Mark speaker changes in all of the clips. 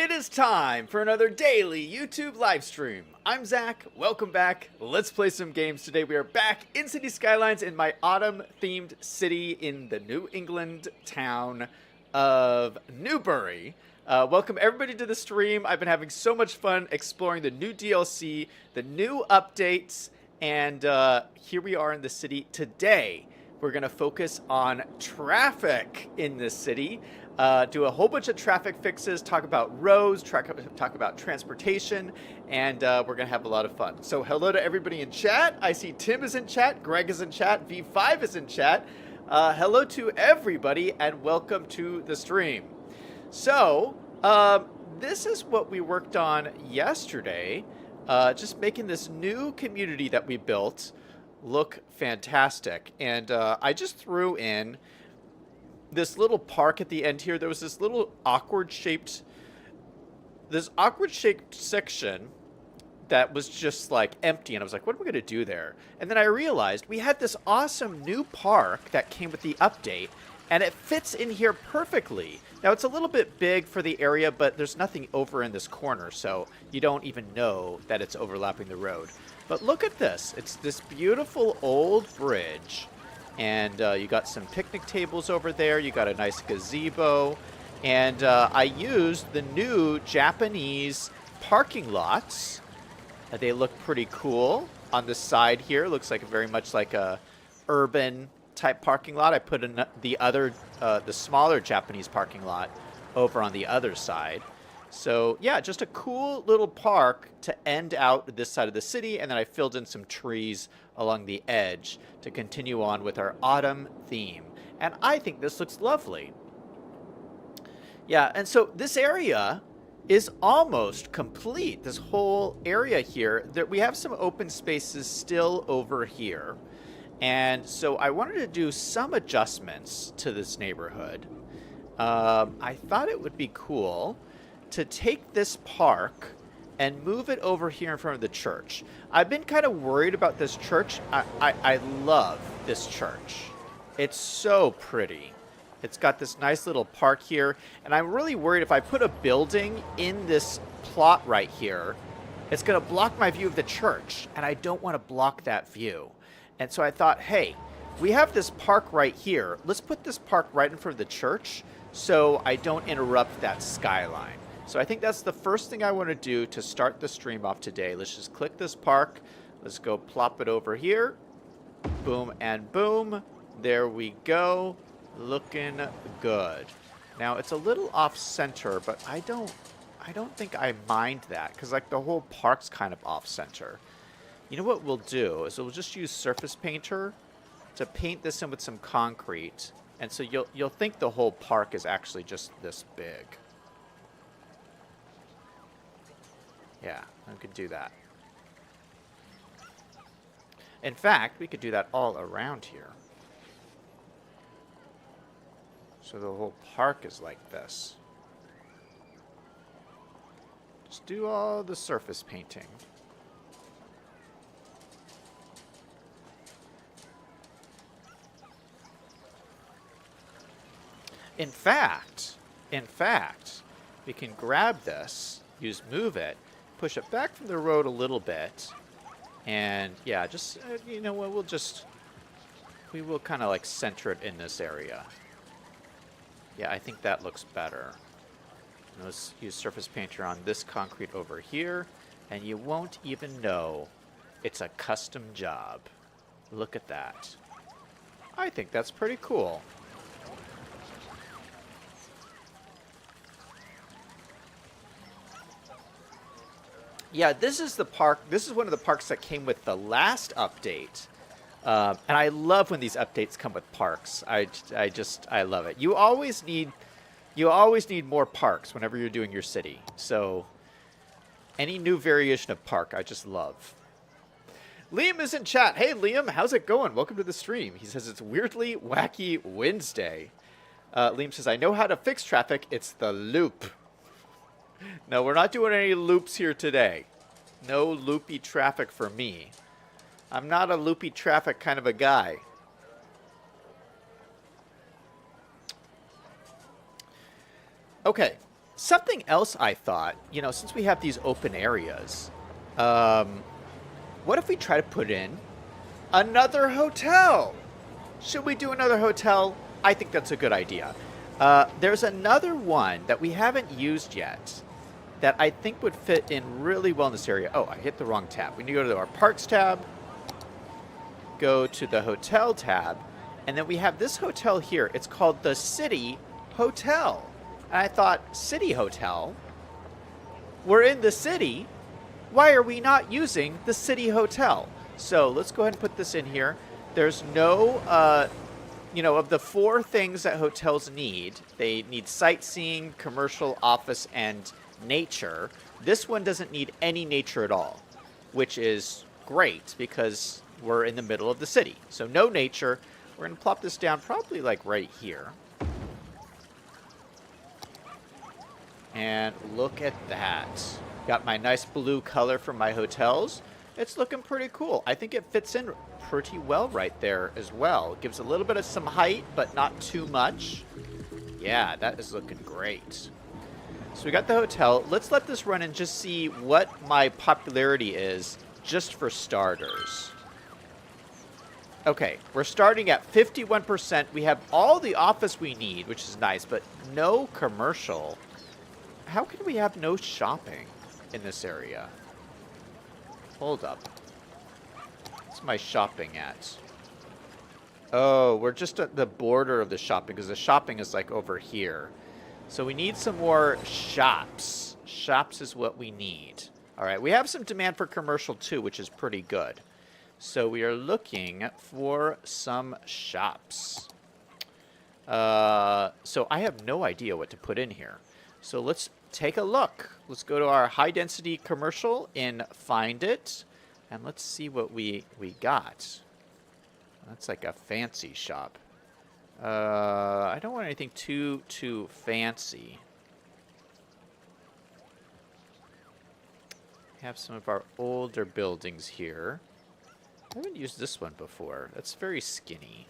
Speaker 1: It is time for another daily YouTube live stream. I'm Zach. Welcome back. Let's play some games today. We are back in City Skylines in my autumn-themed city in the New England town of Newbury. Welcome everybody to the stream. I've been having so much fun exploring the new DLC, the new updates, and here we are in the city today. We're going to focus on traffic in this city. Do a whole bunch of traffic fixes, talk about roads, talk about transportation, and we're going to have a lot of fun. So hello to everybody in chat. I see Tim is in chat, Greg is in chat, V5 is in chat. Hello to everybody, and welcome to the stream. So, this is what we worked on yesterday, just making this new community that we built look fantastic. And I just threw in this little park at the end here. There was this little awkward shaped section that was just like empty, and I was like, what are we gonna do there? And then I realized we had this awesome new park that came with the update, and it fits in here perfectly. Now it's a little bit big for the area, but there's nothing over in this corner, so you don't even know that it's overlapping the road. But look at this. It's this beautiful old bridge. And you got some picnic tables over there. You got a nice gazebo. And I used the new Japanese parking lots. They look pretty cool. On the side here, looks like very much like a urban type parking lot. I put in the smaller Japanese parking lot over on the other side. So yeah, just a cool little park to end out this side of the city, and then I filled in some trees along the edge to continue on with our autumn theme. And I think this looks lovely. Yeah, and so this area is almost complete. This whole area here, we have some open spaces still over here. And so I wanted to do some adjustments to this neighborhood. I thought it would be cool to take this park and move it over here in front of the church. I've been kind of worried about this church. I love this church. It's so pretty. It's got this nice little park here, and I'm really worried if I put a building in this plot right here, it's gonna block my view of the church, and I don't want to block that view. And so I thought, hey, we have this park right here. Let's put this park right in front of the church so I don't interrupt that skyline. So I think that's the first thing I want to do to start the stream off today. Let's just click this park. Let's go plop it over here. Boom and boom. There we go. Looking good. Now it's a little off center, but I don't think I mind that, because like the whole park's kind of off center. You know what we'll do is we'll just use surface painter to paint this in with some concrete, and so you'll think the whole park is actually just this big. Yeah, I could do that. In fact, we could do that all around here. So the whole park is like this. Just do all the surface painting. In fact, we can grab this, use move it, push it back from the road a little bit, and yeah, just you know what, we will kind of like center it in this area. Yeah, I think that looks better. And let's use surface painter on this concrete over here, and you won't even know it's a custom job. Look at that. I think that's pretty cool. Yeah, this is the park. This is one of the parks that came with the last update. And I love when these updates come with parks. I love it. You always need more parks whenever you're doing your city. So any new variation of park, I just love. Liam is in chat. Hey, Liam, how's it going? Welcome to the stream. He says it's weirdly wacky Wednesday. Liam says, I know how to fix traffic. It's the loop. No, we're not doing any loops here today. No loopy traffic for me. I'm not a loopy traffic kind of a guy. Okay, Something else I thought, you know, since we have these open areas, um, what if we try to put in another hotel? Should we do another hotel? I think that's a good idea. There's another one that we haven't used yet that I think would fit in really well in this area. Oh, I hit the wrong tab. We need to go to our parks tab, go to the hotel tab, and then we have this hotel here. It's called the City Hotel. And I thought, City Hotel? We're in the city. Why are we not using the City Hotel? So let's go ahead and put this in here. There's no, you know, of the 4 things that hotels need, they need sightseeing, commercial, office, and nature. This one doesn't need any nature at all, which is great because we're in the middle of the city. So no nature. We're going to plop this down probably like right here. And look at that. Got my nice blue color from my hotels. It's looking pretty cool. I think it fits in pretty well right there as well. Gives a little bit of some height, but not too much. Yeah, that is looking great. So we got the hotel. Let's let this run and just see what my popularity is just for starters. Okay, we're starting at 51%. We have all the office we need, which is nice, but no commercial. How can we have no shopping in this area? Hold up. What's my shopping at? Oh, we're just at the border of the shopping because the shopping is like over here. So we need some more shops. Shops is what we need. All right, we have some demand for commercial too, which is pretty good. So we are looking for some shops. So I have no idea what to put in here. So let's take a look. Let's go to our high density commercial and find it. And let's see what we got. That's like a fancy shop. I don't want anything too fancy. We have some of our older buildings here. I haven't used this one before. That's very skinny.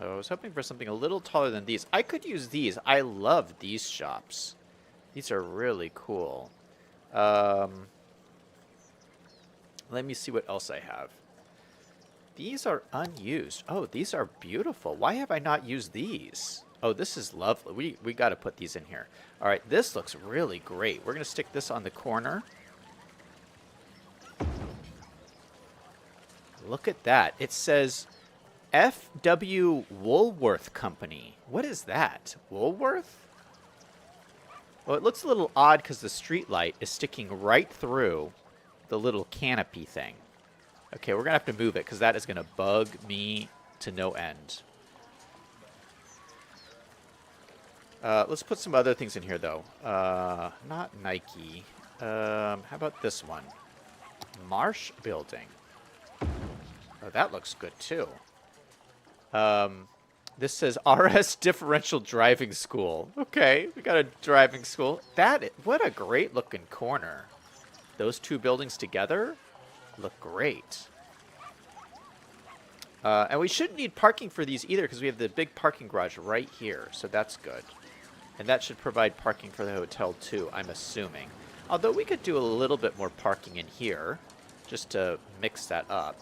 Speaker 1: Oh, I was hoping for something a little taller than these. I could use these. I love these shops. These are really cool. Let me see what else I have. These are unused. Oh, these are beautiful. Why have I not used these? Oh, this is lovely. We got to put these in here. All right, this looks really great. We're going to stick this on the corner. Look at that. It says F.W. Woolworth Company. What is that? Woolworth? Well, it looks a little odd because the street light is sticking right through the little canopy thing. Okay, we're going to have to move it because that is going to bug me to no end. Let's put some other things in here, though. Not Nike. How about this one? Marsh Building. Oh, that looks good, too. This says RS Differential Driving School. Okay, we got a driving school. What a great looking corner. Those two buildings together look great. And we shouldn't need parking for these either because we have the big parking garage right here. So that's good. And that should provide parking for the hotel too, I'm assuming. Although we could do a little bit more parking in here just to mix that up.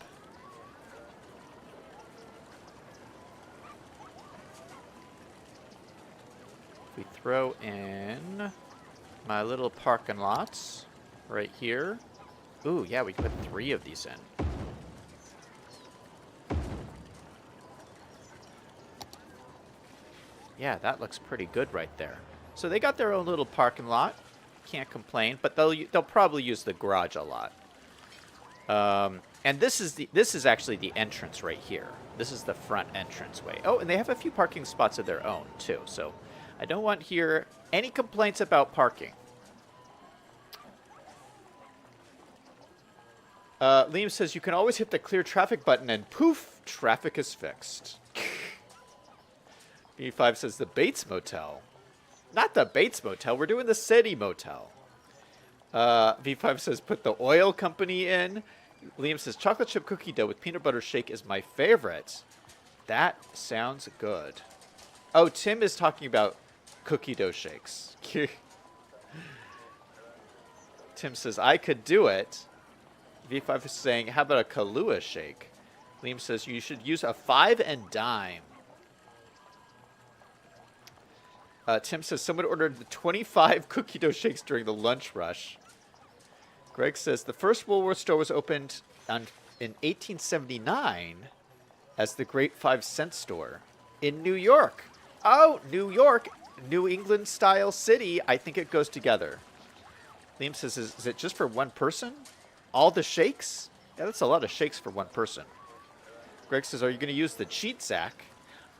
Speaker 1: We throw in my little parking lots right here. Ooh, yeah, we can put 3 of these in. Yeah, that looks pretty good right there. So they got their own little parking lot. Can't complain, but they'll probably use the garage a lot. And this is actually the entrance right here. This is the front entrance way. Oh, and they have a few parking spots of their own too. So I don't want to hear any complaints about parking. Liam says you can always hit the clear traffic button and poof, traffic is fixed. B5 says the Bates Motel. Not the Bates Motel. We're doing the City Motel. V5 says put the oil company in. Liam says, chocolate chip cookie dough with peanut butter shake is my favorite. That sounds good. Oh, Tim is talking about cookie dough shakes. Tim says, I could do it. V5 is saying, how about a Kahlua shake? Liam says, you should use a 5 and dime. Tim says, someone ordered the 25 cookie dough shakes during the lunch rush. Greg says, the first Woolworth store was opened in 1879 as the Great 5-cent store in New York. Oh, New York, New England style city. I think it goes together. Liam says, is it just for one person? All the shakes? Yeah, that's a lot of shakes for one person. Greg says, are you going to use the cheat, Zach?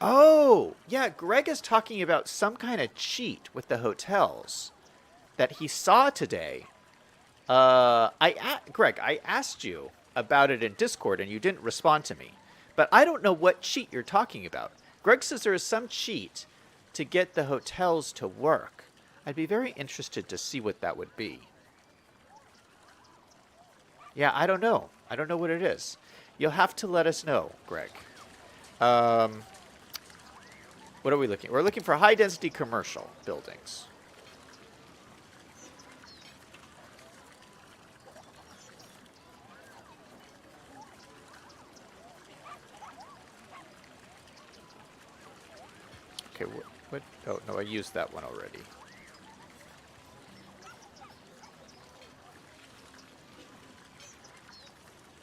Speaker 1: Oh, yeah, Greg is talking about some kind of cheat with the hotels that he saw today. Greg, I asked you about it in Discord, and you didn't respond to me. But I don't know what cheat you're talking about. Greg says there is some cheat to get the hotels to work. I'd be very interested to see what that would be. Yeah, I don't know. I don't know what it is. You'll have to let us know, Greg. What are we looking? We're looking for high-density commercial buildings. Okay, what? Oh, no, I used that one already.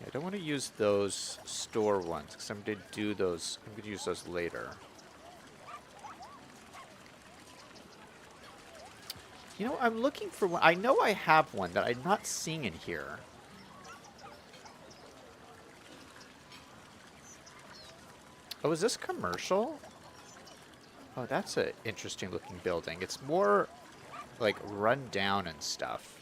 Speaker 1: I don't want to use those store ones because I'm going to do those. I'm going to use those later. You know, I'm looking for one. I know I have one that I'm not seeing in here. Oh, is this commercial? Oh, that's an interesting looking building. It's more like run down and stuff.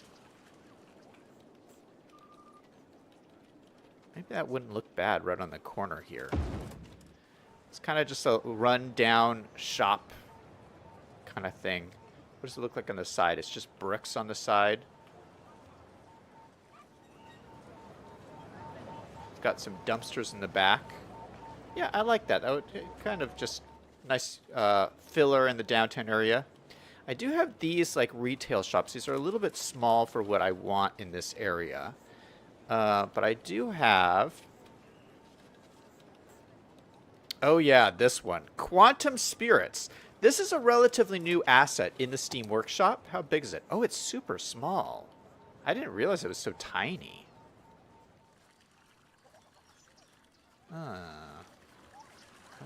Speaker 1: Maybe that wouldn't look bad right on the corner here. It's kind of just a run down shop kind of thing. What does it look like on the side? It's just bricks on the side. It's got some dumpsters in the back. Yeah, I like that. That would kind of just nice filler in the downtown area. I do have these like retail shops. These are a little bit small for what I want in this area. But I do have... Oh yeah, this one. Quantum Spirits. This is a relatively new asset in the Steam Workshop. How big is it? Oh, it's super small. I didn't realize it was so tiny. I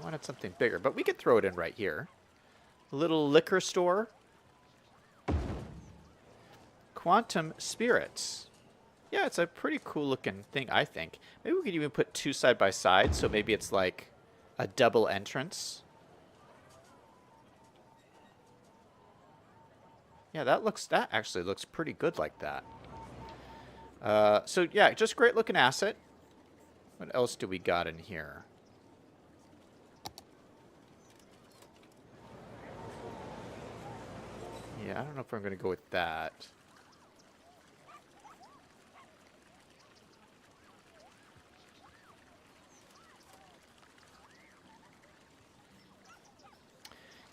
Speaker 1: wanted something bigger, but we could throw it in right here. A little liquor store. Quantum Spirits. Yeah, it's a pretty cool looking thing, I think. Maybe we could even put two side by side, so maybe it's like a double entrance. Yeah, that actually looks pretty good like that. So yeah, just great looking asset. What else do we got in here? Yeah, I don't know if I'm going to go with that.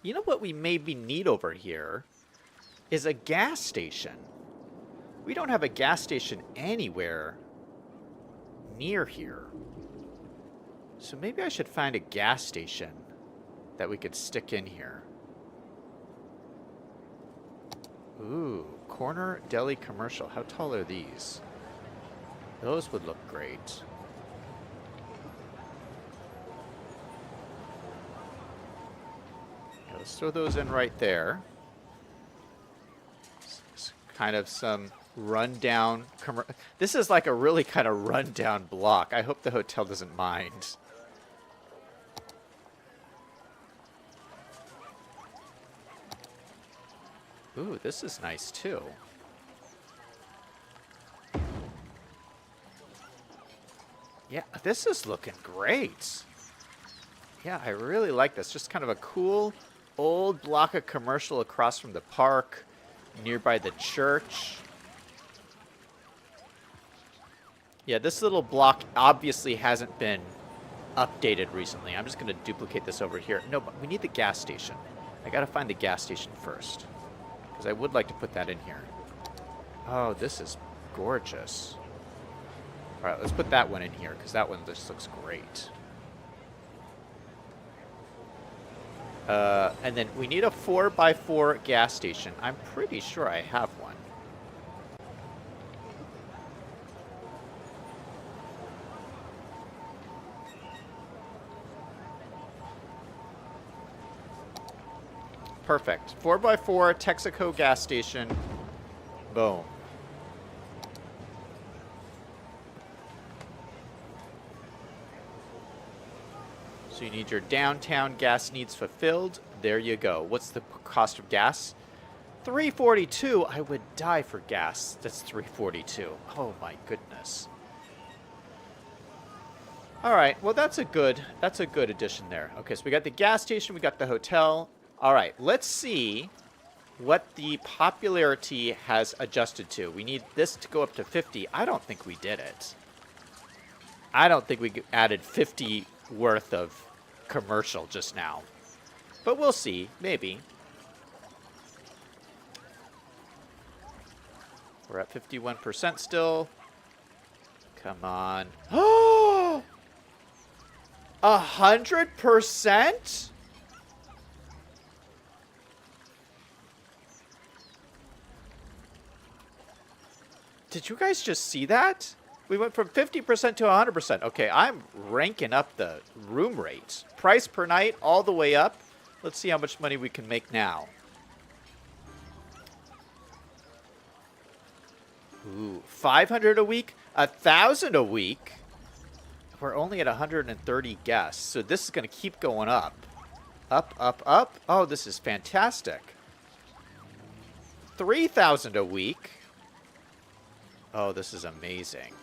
Speaker 1: You know what we maybe need over here is a gas station. We don't have a gas station anywhere near here. So maybe I should find a gas station that we could stick in here. Ooh, corner deli commercial. How tall are these? Those would look great. Yeah, let's throw those in right there. It's kind of some rundown. This is like a really kind of rundown block. I hope the hotel doesn't mind. Ooh, this is nice too. Yeah, this is looking great. Yeah, I really like this. Just kind of a cool old block of commercial across from the park, nearby the church. Yeah, this little block obviously hasn't been updated recently. I'm just going to duplicate this over here. No, but we need the gas station. I got to find the gas station first, because I would like to put that in here. Oh, this is gorgeous. All right, let's put that one in here, because that one just looks great. And then we need a 4x4 gas station. I'm pretty sure I have one. Perfect. 4x4 Texaco gas station. Boom. So you need your downtown gas needs fulfilled. There you go. What's the cost of gas? $3.42. I would die for gas. That's $3.42. Oh my goodness. All right. Well, that's a good addition there. Okay, so we got the gas station, we got the hotel. All right, let's see what the popularity has adjusted to. We need this to go up to 50. I don't think we did it. I don't think we added 50 worth of commercial just now. But we'll see. Maybe. We're at 51% still. Come on. Oh! 100%? Did you guys just see that? We went from 50% to 100%. Okay, I'm ranking up the room rates. Price per night all the way up. Let's see how much money we can make now. Ooh, 500 a week? 1,000 a week? We're only at 130 guests, so this is going to keep going up. Up, up, up. Oh, this is fantastic. 3,000 a week. Oh, this is amazing.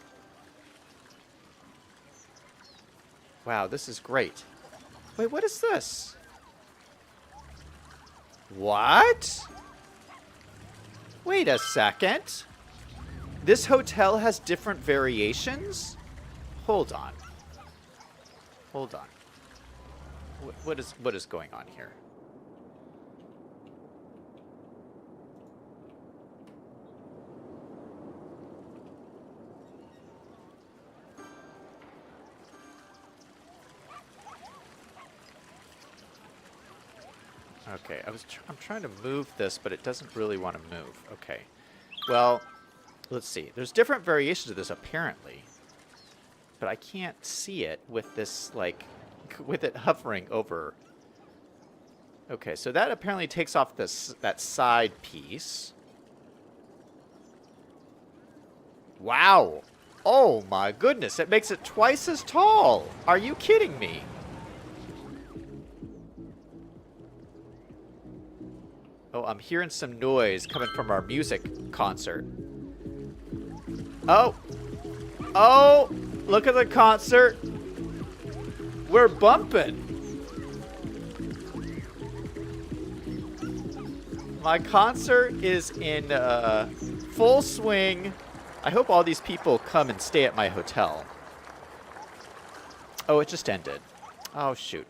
Speaker 1: Wow, this is great. Wait, what is this? What? Wait a second. This hotel has different variations? Hold on. Hold on. What is going on here? Okay, I'm trying to move this, but it doesn't really want to move. Okay. Well, let's see. There's different variations of this apparently. But I can't see it with this, like, with it hovering over. Okay, so that apparently takes off that side piece. Wow. Oh my goodness, it makes it twice as tall. Are you kidding me? Oh, I'm hearing some noise coming from our music concert. Oh. Oh, look at the concert. We're bumping. My concert is in full swing. I hope all these people come and stay at my hotel. Oh, it just ended. Oh, shoot.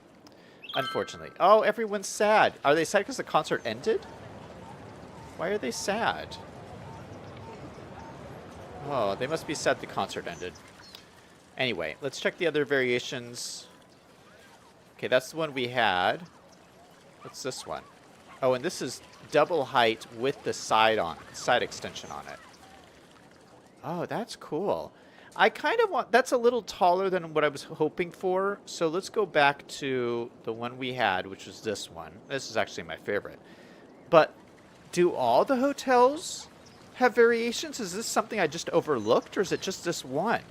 Speaker 1: Unfortunately. Oh, everyone's sad. Are they sad because the concert ended? Why are they sad? Oh, they must be sad the concert ended. Anyway, let's check the other variations. Okay, that's the one we had. What's this one? Oh, and this is double height with the side extension on it. Oh, that's cool. I kind of want... That's a little taller than what I was hoping for. So let's go back to the one we had, which was this one. This is actually my favorite. But do all the hotels have variations? Is this something I just overlooked, or is it just this one?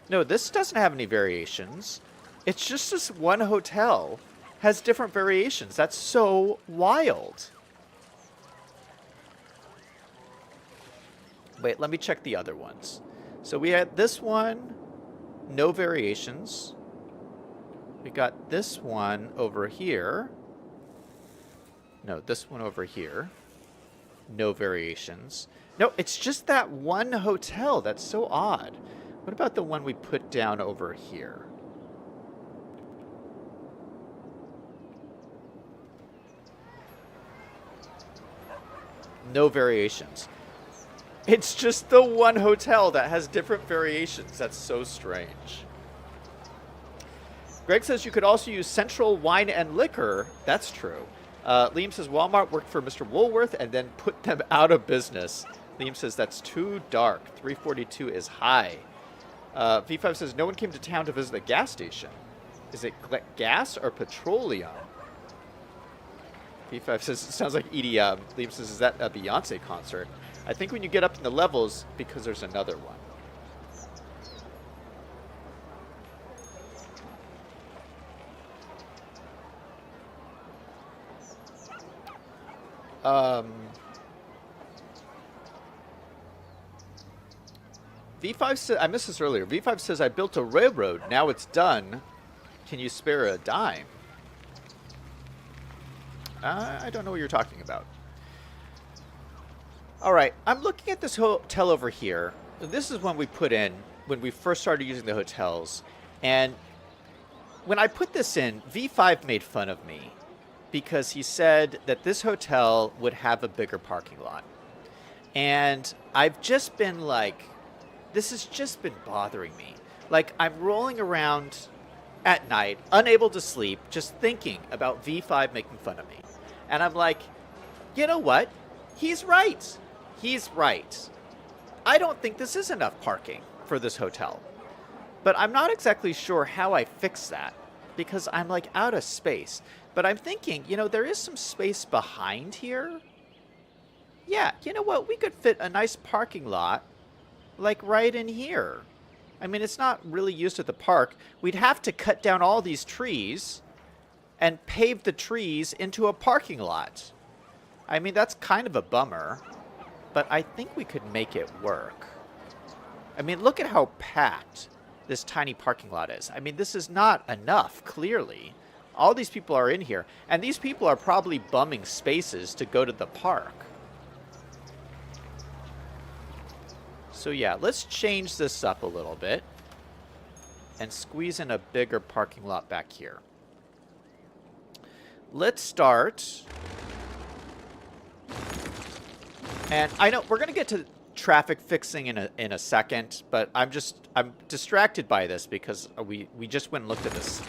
Speaker 1: No, this doesn't have any variations. It's just this one hotel has different variations. That's so wild. Wait, let me check the other ones. So we had this one, no variations. We got this one over here. No, this one over here. No variations. No, it's just that one hotel. That's so odd. What about the one we put down over here? No variations. It's just the one hotel that has different variations. That's so strange. Greg says you could also use Central Wine and Liquor. That's true. Liam says Walmart worked for Mr. Woolworth and then put them out of business. Liam says that's too dark. 342 is high. V5 says no one came to town to visit the gas station. Is it gas or petroleum? V5 says it sounds like EDM. Liam says, is that a Beyonce concert? I think when you get up in the levels, because there's another one. V5 says, I missed this earlier. V5 says, I built a railroad. Now it's done. Can you spare a dime? I don't know what you're talking about. All right, I'm looking at this hotel over here. This is one we put in when we first started using the hotels. And when I put this in, V5 made fun of me because he said that this hotel would have a bigger parking lot. And I've just been like, this has just been bothering me. Like, I'm rolling around at night, unable to sleep, just thinking about V5 making fun of me. And I'm like, you know what? He's right. He's right. I don't think this is enough parking for this hotel. But I'm not exactly sure how I fix that because I'm like out of space. But I'm thinking, you know, there is some space behind here. Yeah, you know what? We could fit a nice parking lot like right in here. I mean, it's not really used at the park. We'd have to cut down all these trees and pave the trees into a parking lot. I mean, that's kind of a bummer, but I think we could make it work. I mean, look at how packed this tiny parking lot is. I mean, this is not enough, clearly. All these people are in here, and these people are probably bumming spaces to go to the park. So yeah, let's change this up a little bit and squeeze in a bigger parking lot back here. Let's start. And I know we're going to get to traffic fixing in a second, but I'm distracted by this because we just went and looked at this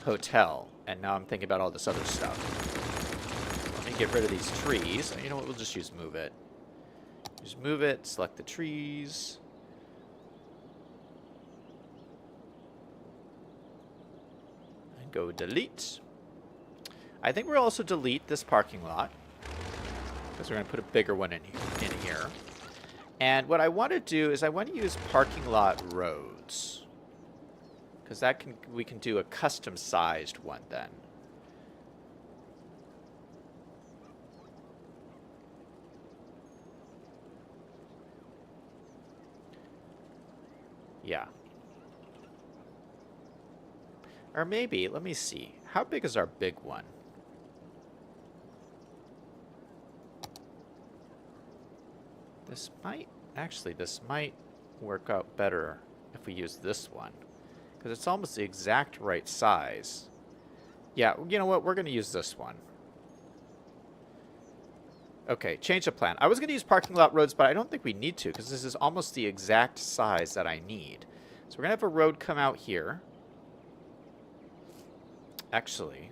Speaker 1: hotel, and now I'm thinking about all this other stuff. Let me get rid of these trees. You know what? We'll just use move it. Just move it, select the trees. And go delete. I think we'll also delete this parking lot because we're going to put a bigger one in here. And what I want to do is I want to use parking lot roads because we can do a custom sized one then. Yeah. Or maybe, let me see. How big is our big one? This might work out better if we use this one. Because it's almost the exact right size. Yeah, you know what? We're going to use this one. Okay, change the plan. I was going to use parking lot roads, but I don't think we need to because this is almost the exact size that I need. So we're going to have a road come out here. Actually,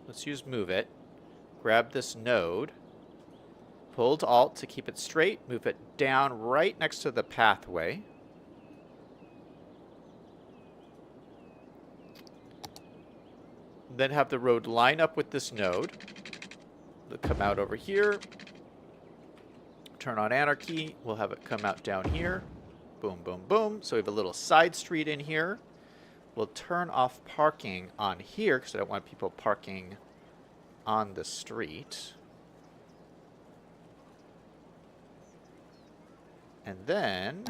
Speaker 1: let's use move it. Grab this node. Hold Alt to keep it straight. Move it down right next to the pathway. Then have the road line up with this node. They'll come out over here. Turn on anarchy. We'll have it come out down here. Boom, boom, boom. So we have a little side street in here. We'll turn off parking on here because I don't want people parking on the street. And then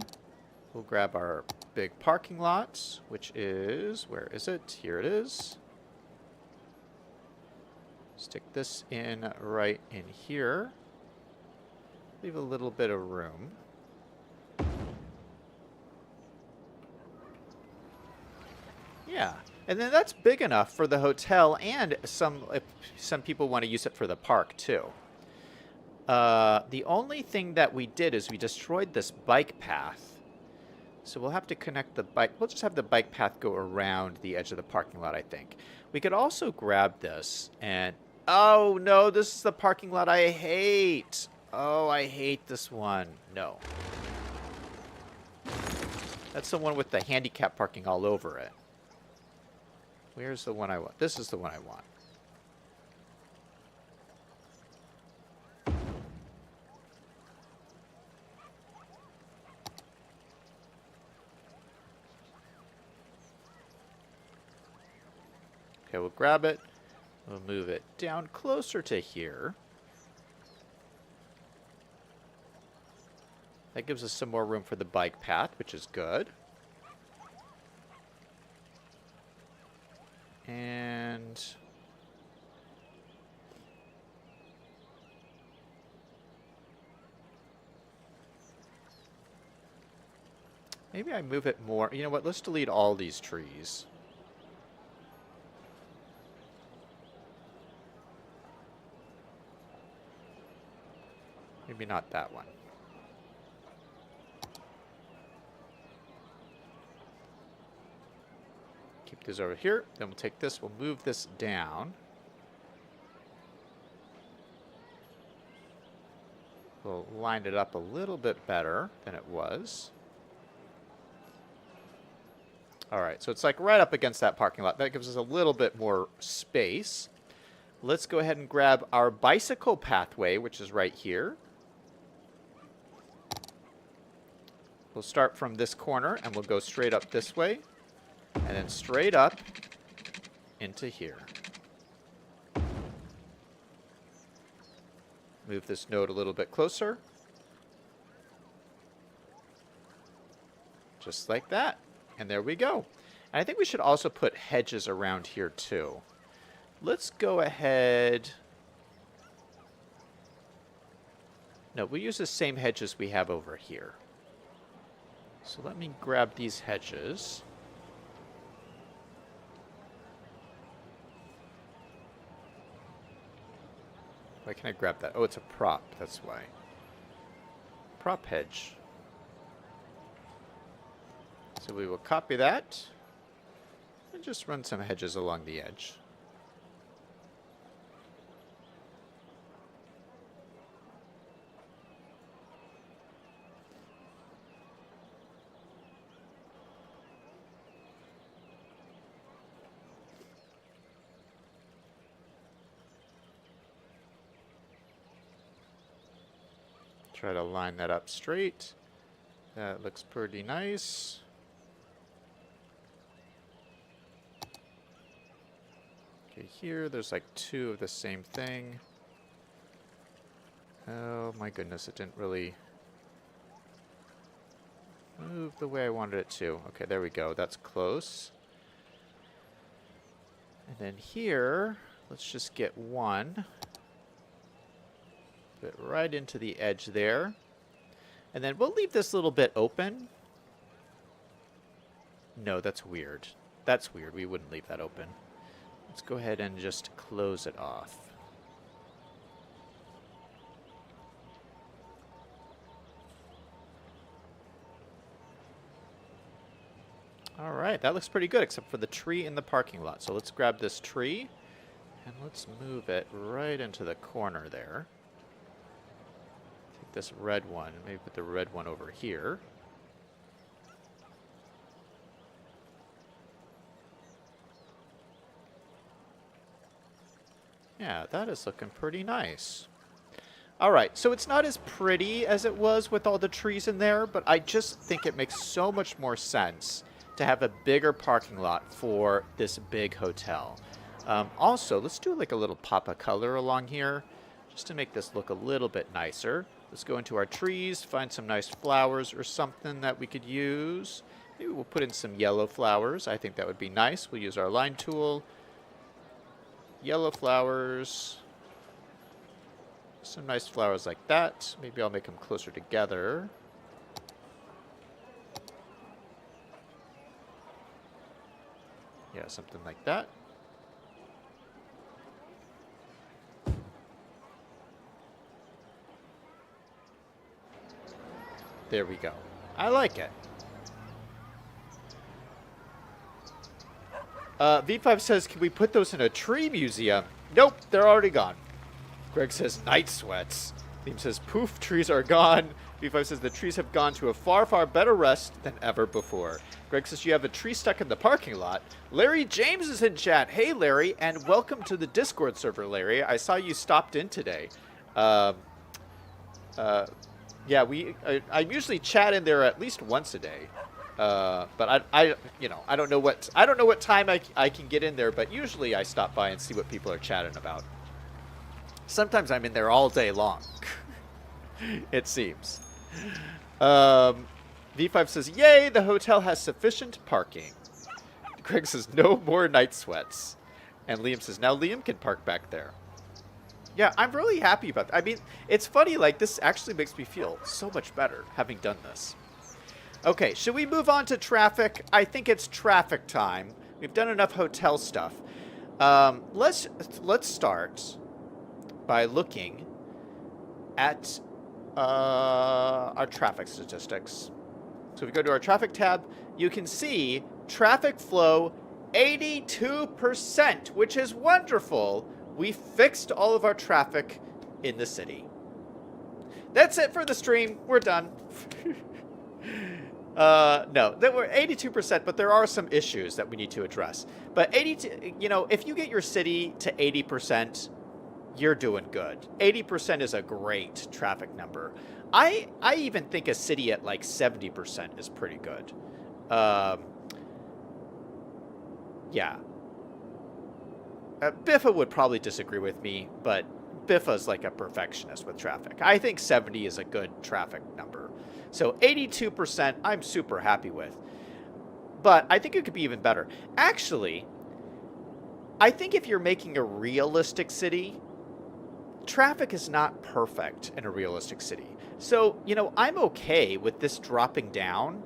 Speaker 1: we'll grab our big parking lot, which is, where is it? Here it is. Stick this in right in here. Leave a little bit of room. Yeah. And then that's big enough for the hotel, and if some people want to use it for the park too. The only thing that we did is we destroyed this bike path. So we'll have to connect the bike. We'll just have the bike path go around the edge of the parking lot, I think. We could also grab this and... Oh, no, this is the parking lot I hate. Oh, I hate this one. No. That's the one with the handicap parking all over it. Where's the one I want? This is the one I want. Okay, we'll grab it. We'll move it down closer to here. That gives us some more room for the bike path, which is good. And maybe I move it more. You know what? Let's delete all these trees. Maybe not that one. Keep this over here. Then we'll take this. We'll move this down. We'll line it up a little bit better than it was. All right, so it's like right up against that parking lot. That gives us a little bit more space. Let's go ahead and grab our bicycle pathway, which is right here. We'll start from this corner, and we'll go straight up this way, and then straight up into here. Move this node a little bit closer. Just like that. And there we go. And I think we should also put hedges around here too. Let's go ahead. No, we'll use the same hedges we have over here. So let me grab these hedges. Why can't I grab that? Oh, it's a prop. That's why. Prop hedge. So we will copy that and just run some hedges along the edge. Try to line that up straight. That looks pretty nice. Okay, here there's like two of the same thing. Oh my goodness, it didn't really move the way I wanted it to. Okay, there we go. That's close. And then here, let's just get one. Put it right into the edge there. And then we'll leave this little bit open. No, that's weird. That's weird. We wouldn't leave that open. Let's go ahead and just close it off. All right, that looks pretty good, except for the tree in the parking lot. So let's grab this tree, and let's move it right into the corner there. Take this red one, maybe put the red one over here. Yeah, that is looking pretty nice. All right, so it's not as pretty as it was with all the trees in there, but I just think it makes so much more sense to have a bigger parking lot for this big hotel. Also, let's do like a little pop of color along here just to make this look a little bit nicer. Let's go into our trees, find some nice flowers or something that we could use. Maybe we'll put in some yellow flowers. I think that would be nice. We'll use our line tool. Yellow flowers. Some nice flowers like that. Maybe I'll make them closer together. Yeah, something like that. There we go. I like it. V5 says, can we put those in a tree museum? Nope, they're already gone. Greg says, night sweats. Liam says, poof, trees are gone. V5 says, the trees have gone to a far, far better rest than ever before. Greg says, you have a tree stuck in the parking lot. Larry James is in chat. Hey, Larry, and welcome to the Discord server, Larry. I saw you stopped in today. Yeah, I usually chat in there at least once a day. But I don't know what time I can get in there, but usually I stop by and see what people are chatting about. Sometimes I'm in there all day long. It seems. V5 says, yay, the hotel has sufficient parking. Greg says, no more night sweats. And Liam says, now Liam can park back there. Yeah, I'm really happy about that. I mean, it's funny, like, this actually makes me feel so much better having done this. Okay, should we move on to traffic? I think it's traffic time. We've done enough hotel stuff. Let's start by looking at our traffic statistics. So if we go to our traffic tab, you can see traffic flow 82%, which is wonderful. We fixed all of our traffic in the city. That's it for the stream. We're done. No, that we're 82%, but there are some issues that we need to address. But 82, if you get your city to 80%, you're doing good. 80% is a great traffic number. I even think a city at like 70% is pretty good. Yeah. Biffa would probably disagree with me, but Biffa's like a perfectionist with traffic. I think 70 is a good traffic number. So 82% I'm super happy with. But I think it could be even better. Actually, I think if you're making a realistic city, traffic is not perfect in a realistic city. So, I'm okay with this dropping down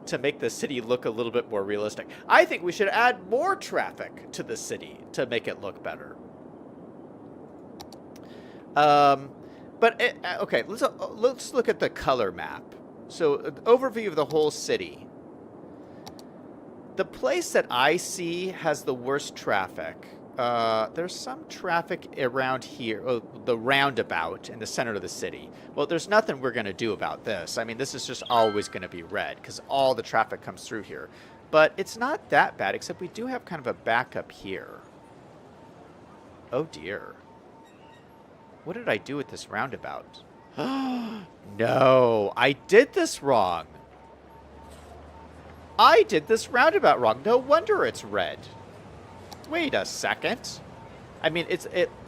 Speaker 1: to make the city look a little bit more realistic. I think we should add more traffic to the city to make it look better. Okay, let's look at the color map. So, overview of the whole city. The place that I see has the worst traffic. There's some traffic around here, the roundabout in the center of the city. Well, there's nothing we're going to do about this. I mean, this is just always going to be red because all the traffic comes through here. But it's not that bad, except we do have kind of a backup here. Oh, dear. What did I do with this roundabout? No, I did this wrong. I did this roundabout wrong. No wonder it's red. Wait a second. I mean, it's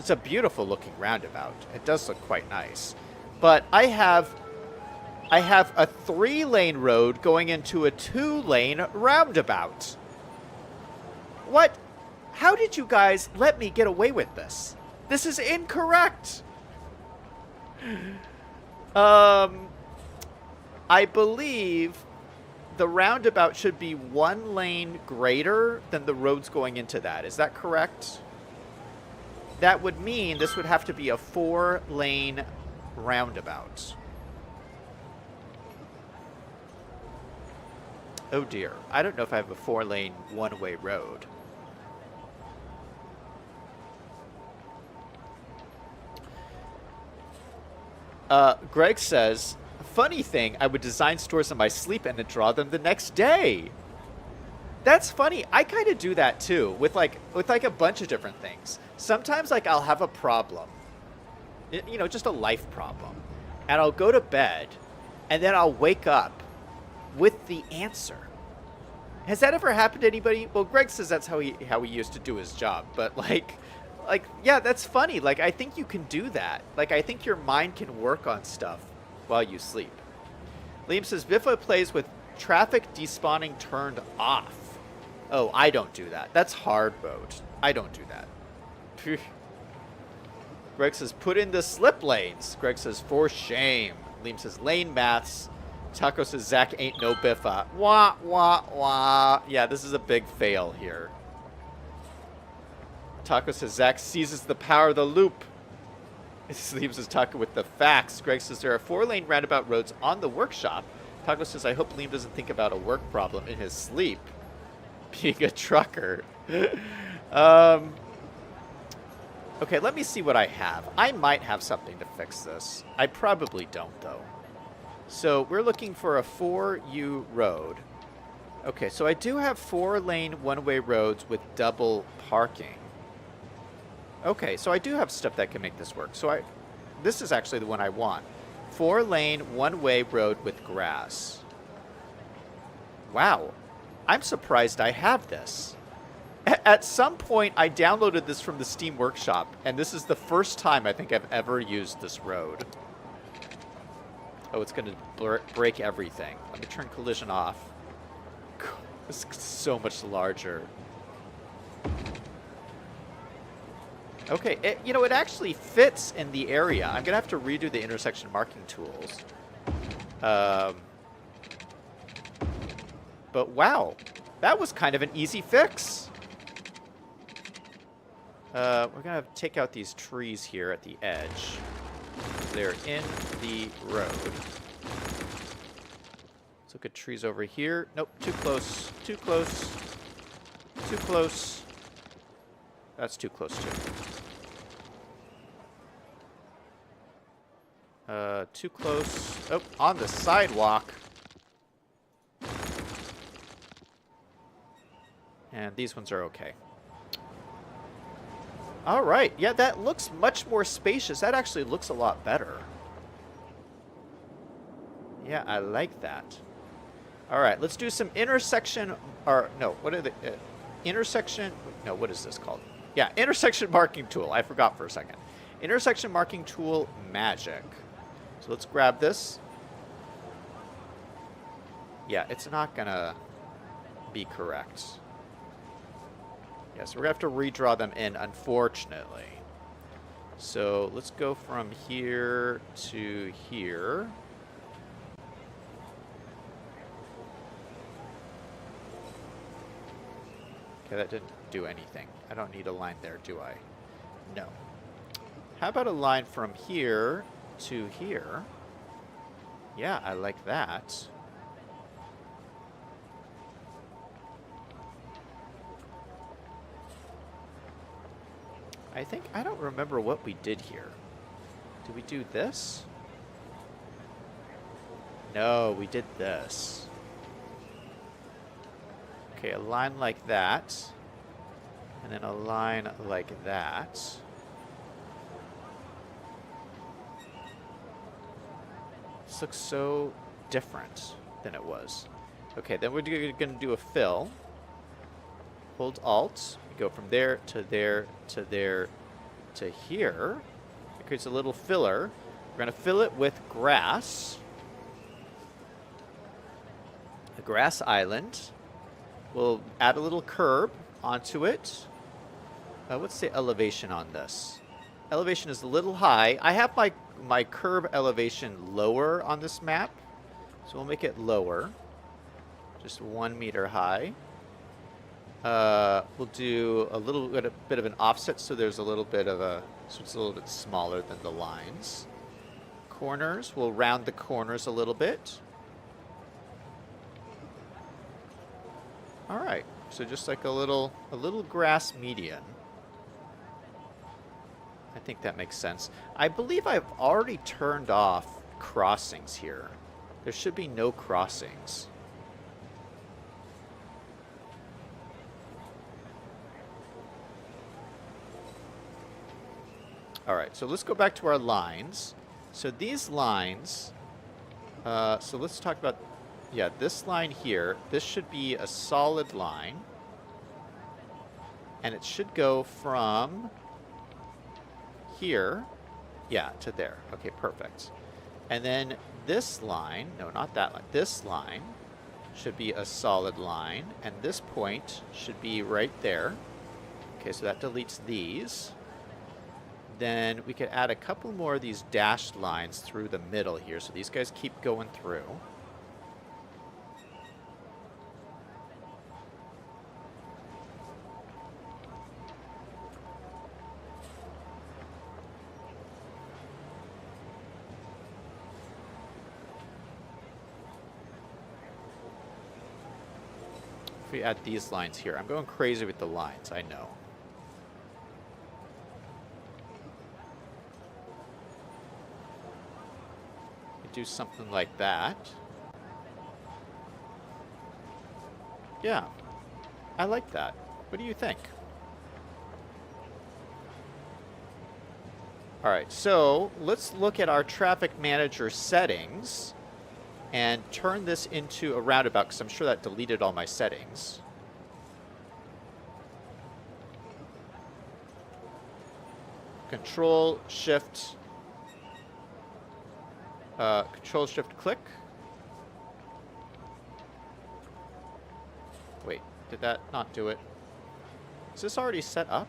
Speaker 1: a beautiful looking roundabout. It does look quite nice. But I have a 3-lane road going into a 2-lane roundabout. What? How did you guys let me get away with this? This is incorrect. I believe the roundabout should be 1 lane greater than the roads going into that. Is that correct? That would mean this would have to be a 4-lane roundabout. Oh dear. I don't know if I have a 4-lane one-way road. Greg says, funny thing, I would design stores in my sleep and then draw them the next day. That's funny. I kind of do that too with like a bunch of different things. Sometimes like I'll have a problem, just a life problem, and I'll go to bed and then I'll wake up with the answer. Has that ever happened to anybody? Well, Greg says that's how he used to do his job, but like, yeah, that's funny. Like, I think you can do that. Like, I think your mind can work on stuff while you sleep. Liam says, Biffa plays with traffic despawning turned off. Oh, I don't do that. That's hard mode. I don't do that. Greg says, put in the slip lanes. Greg says, for shame. Liam says, lane maths. Taco says, Zach ain't no biffa. Wah, wah, wah. Yeah, this is a big fail here. Taco says, Zach seizes the power of the loop. Liam says, Taco with the facts. Greg says, there are 4-lane roundabout roads on the workshop. Taco says, I hope Liam doesn't think about a work problem in his sleep. Being a trucker. Okay, let me see what I have. I might have something to fix this. I probably don't, though. So we're looking for a 4U road. Okay, so I do have 4-lane one-way roads with double parking. Okay, so I do have stuff that can make this work. So this is actually the one I want. 4-lane one-way road with grass. Wow. I'm surprised I have this. At some point, I downloaded this from the Steam Workshop, and this is the first time I think I've ever used this road. Oh, it's going to break everything. Let me turn collision off. This is so much larger. Okay, it actually fits in the area. I'm going to have to redo the intersection marking tools. But wow, that was kind of an easy fix. We're going to take out these trees here at the edge. They're in the road. Let's look at trees over here. Nope, too close, too close, too close. That's too close too. Too close. Oh, on the sidewalk. And these ones are okay. All right. Yeah, that looks much more spacious. That actually looks a lot better. Yeah, I like that. All right, let's do some intersection, or no, what are the, intersection, no, what is this called? Yeah, intersection marking tool. I forgot for a second. Intersection marking tool magic. So let's grab this. Yeah, it's not gonna be correct. Yeah, so we're gonna have to redraw them in, unfortunately. So let's go from here to here. Okay, that didn't do anything. I don't need a line there, do I? No. How about a line from here to here? Yeah, I like that. I don't remember what we did here. Did we do this? No, we did this. Okay, a line like that. And then a line like that. This looks so different than it was. Okay, then we're going to do a fill. Hold Alt. We go from there to there to there to here. It creates a little filler. We're going to fill it with grass. A grass island. We'll add a little curb onto it. What's the elevation on this? Elevation is a little high. I have my curb elevation lower on this map. So we'll make it lower. Just 1 meter high. We'll do a little bit of an offset, so there's a little bit of a, so it's a little bit smaller than the lines. Corners, we'll round the corners a little bit. All right, so just like a little grass median. I think that makes sense. I believe I've already turned off crossings here. There should be no crossings. All right, so let's go back to our lines. So these lines, so let's talk about, yeah, this line here. This should be a solid line. And it should go from here, yeah, to there. Okay, perfect. And then this line, no, not that line, this line should be a solid line. And this point should be right there. Okay, so that deletes these. then we could add a couple more of these dashed lines through the middle here, so these guys keep going through. If we add these lines here, I'm going crazy with the lines, I know. Do something like that. Yeah, I like that. What do you think? All right, so let's look at our traffic manager settings and turn this into a roundabout, because I'm sure that deleted all my settings. Control, Shift, Control, Shift, click. Wait, did that not do it? Is this already set up?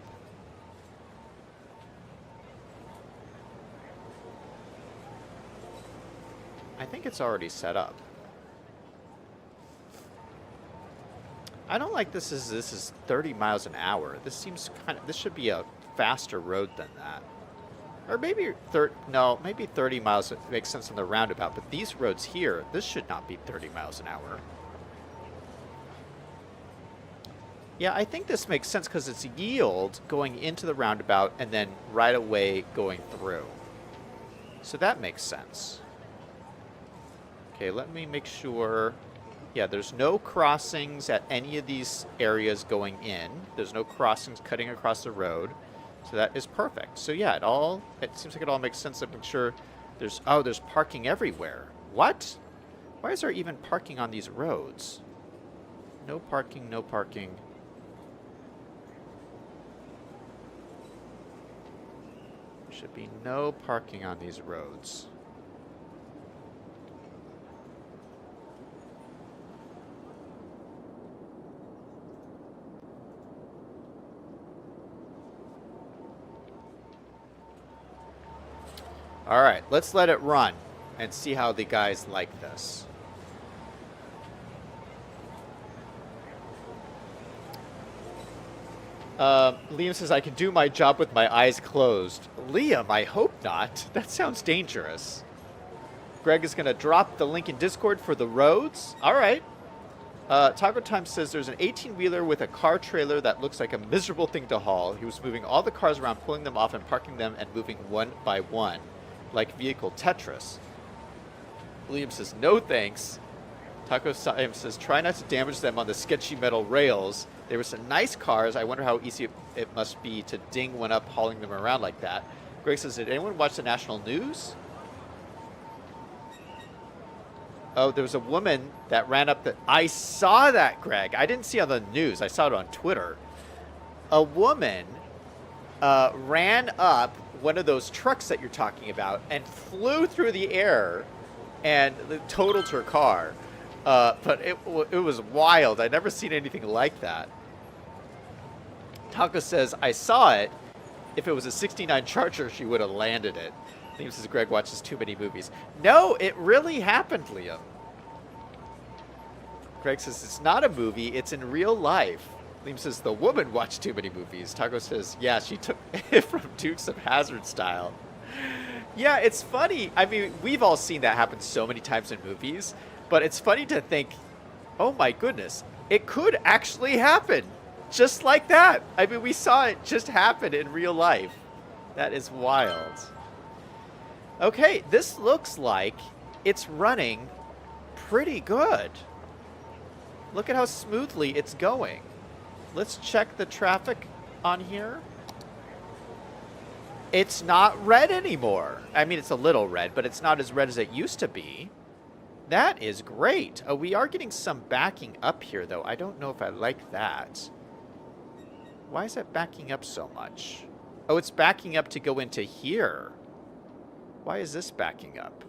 Speaker 1: I think it's already set up. I don't like this is 30 miles an hour. This seems this should be a faster road than that. Or maybe maybe 30 miles makes sense on the roundabout, but these roads here, this should not be 30 miles an hour. Yeah, I think this makes sense because it's yield going into the roundabout and then right away going through. So that makes sense. Okay, let me make sure. Yeah, there's no crossings at any of these areas going in. There's no crossings cutting across the road. So that is perfect. So yeah, it seems like it all makes sense to make sure there's parking everywhere. What? Why is there even parking on these roads? No parking, no parking. There should be no parking on these roads. All right, let's let it run and see how the guys like this. Liam says, I can do my job with my eyes closed. Liam, I hope not. That sounds dangerous. Greg is going to drop the link in Discord for the roads. All right. Taco Time says there's an 18-wheeler with a car trailer that looks like a miserable thing to haul. He was moving all the cars around, pulling them off and parking them and moving one by one, like vehicle Tetris. Liam says, no thanks. Taco Time says, try not to damage them on the sketchy metal rails. They were some nice cars. I wonder how easy it must be to ding one up hauling them around like that. Greg says, did anyone watch the national news? Oh, there was a woman that ran up the... I saw that, Greg. I didn't see it on the news. I saw it on Twitter. A woman ran up one of those trucks that you're talking about and flew through the air and totaled her car. But it was wild. I'd never seen anything like that. Taco says, I saw it. If it was a 69 Charger, she would have landed it. Liam says, Greg watches too many movies. No, it really happened, Liam. Greg says, it's not a movie. It's in real life. Liam says, the woman watched too many movies. Taco says, yeah, she took it from Dukes of Hazzard style. Yeah, it's funny. I mean, we've all seen that happen so many times in movies. But it's funny to think, oh my goodness, it could actually happen. Just like that. I mean, we saw it just happen in real life. That is wild. Okay, this looks like it's running pretty good. Look at how smoothly it's going. Let's check the traffic on here. It's not red anymore. I mean, it's a little red, but it's not as red as it used to be. That is great. Oh, we are getting some backing up here, though. I don't know if I like that. Why is it backing up so much? Oh, it's backing up to go into here. Why is this backing up?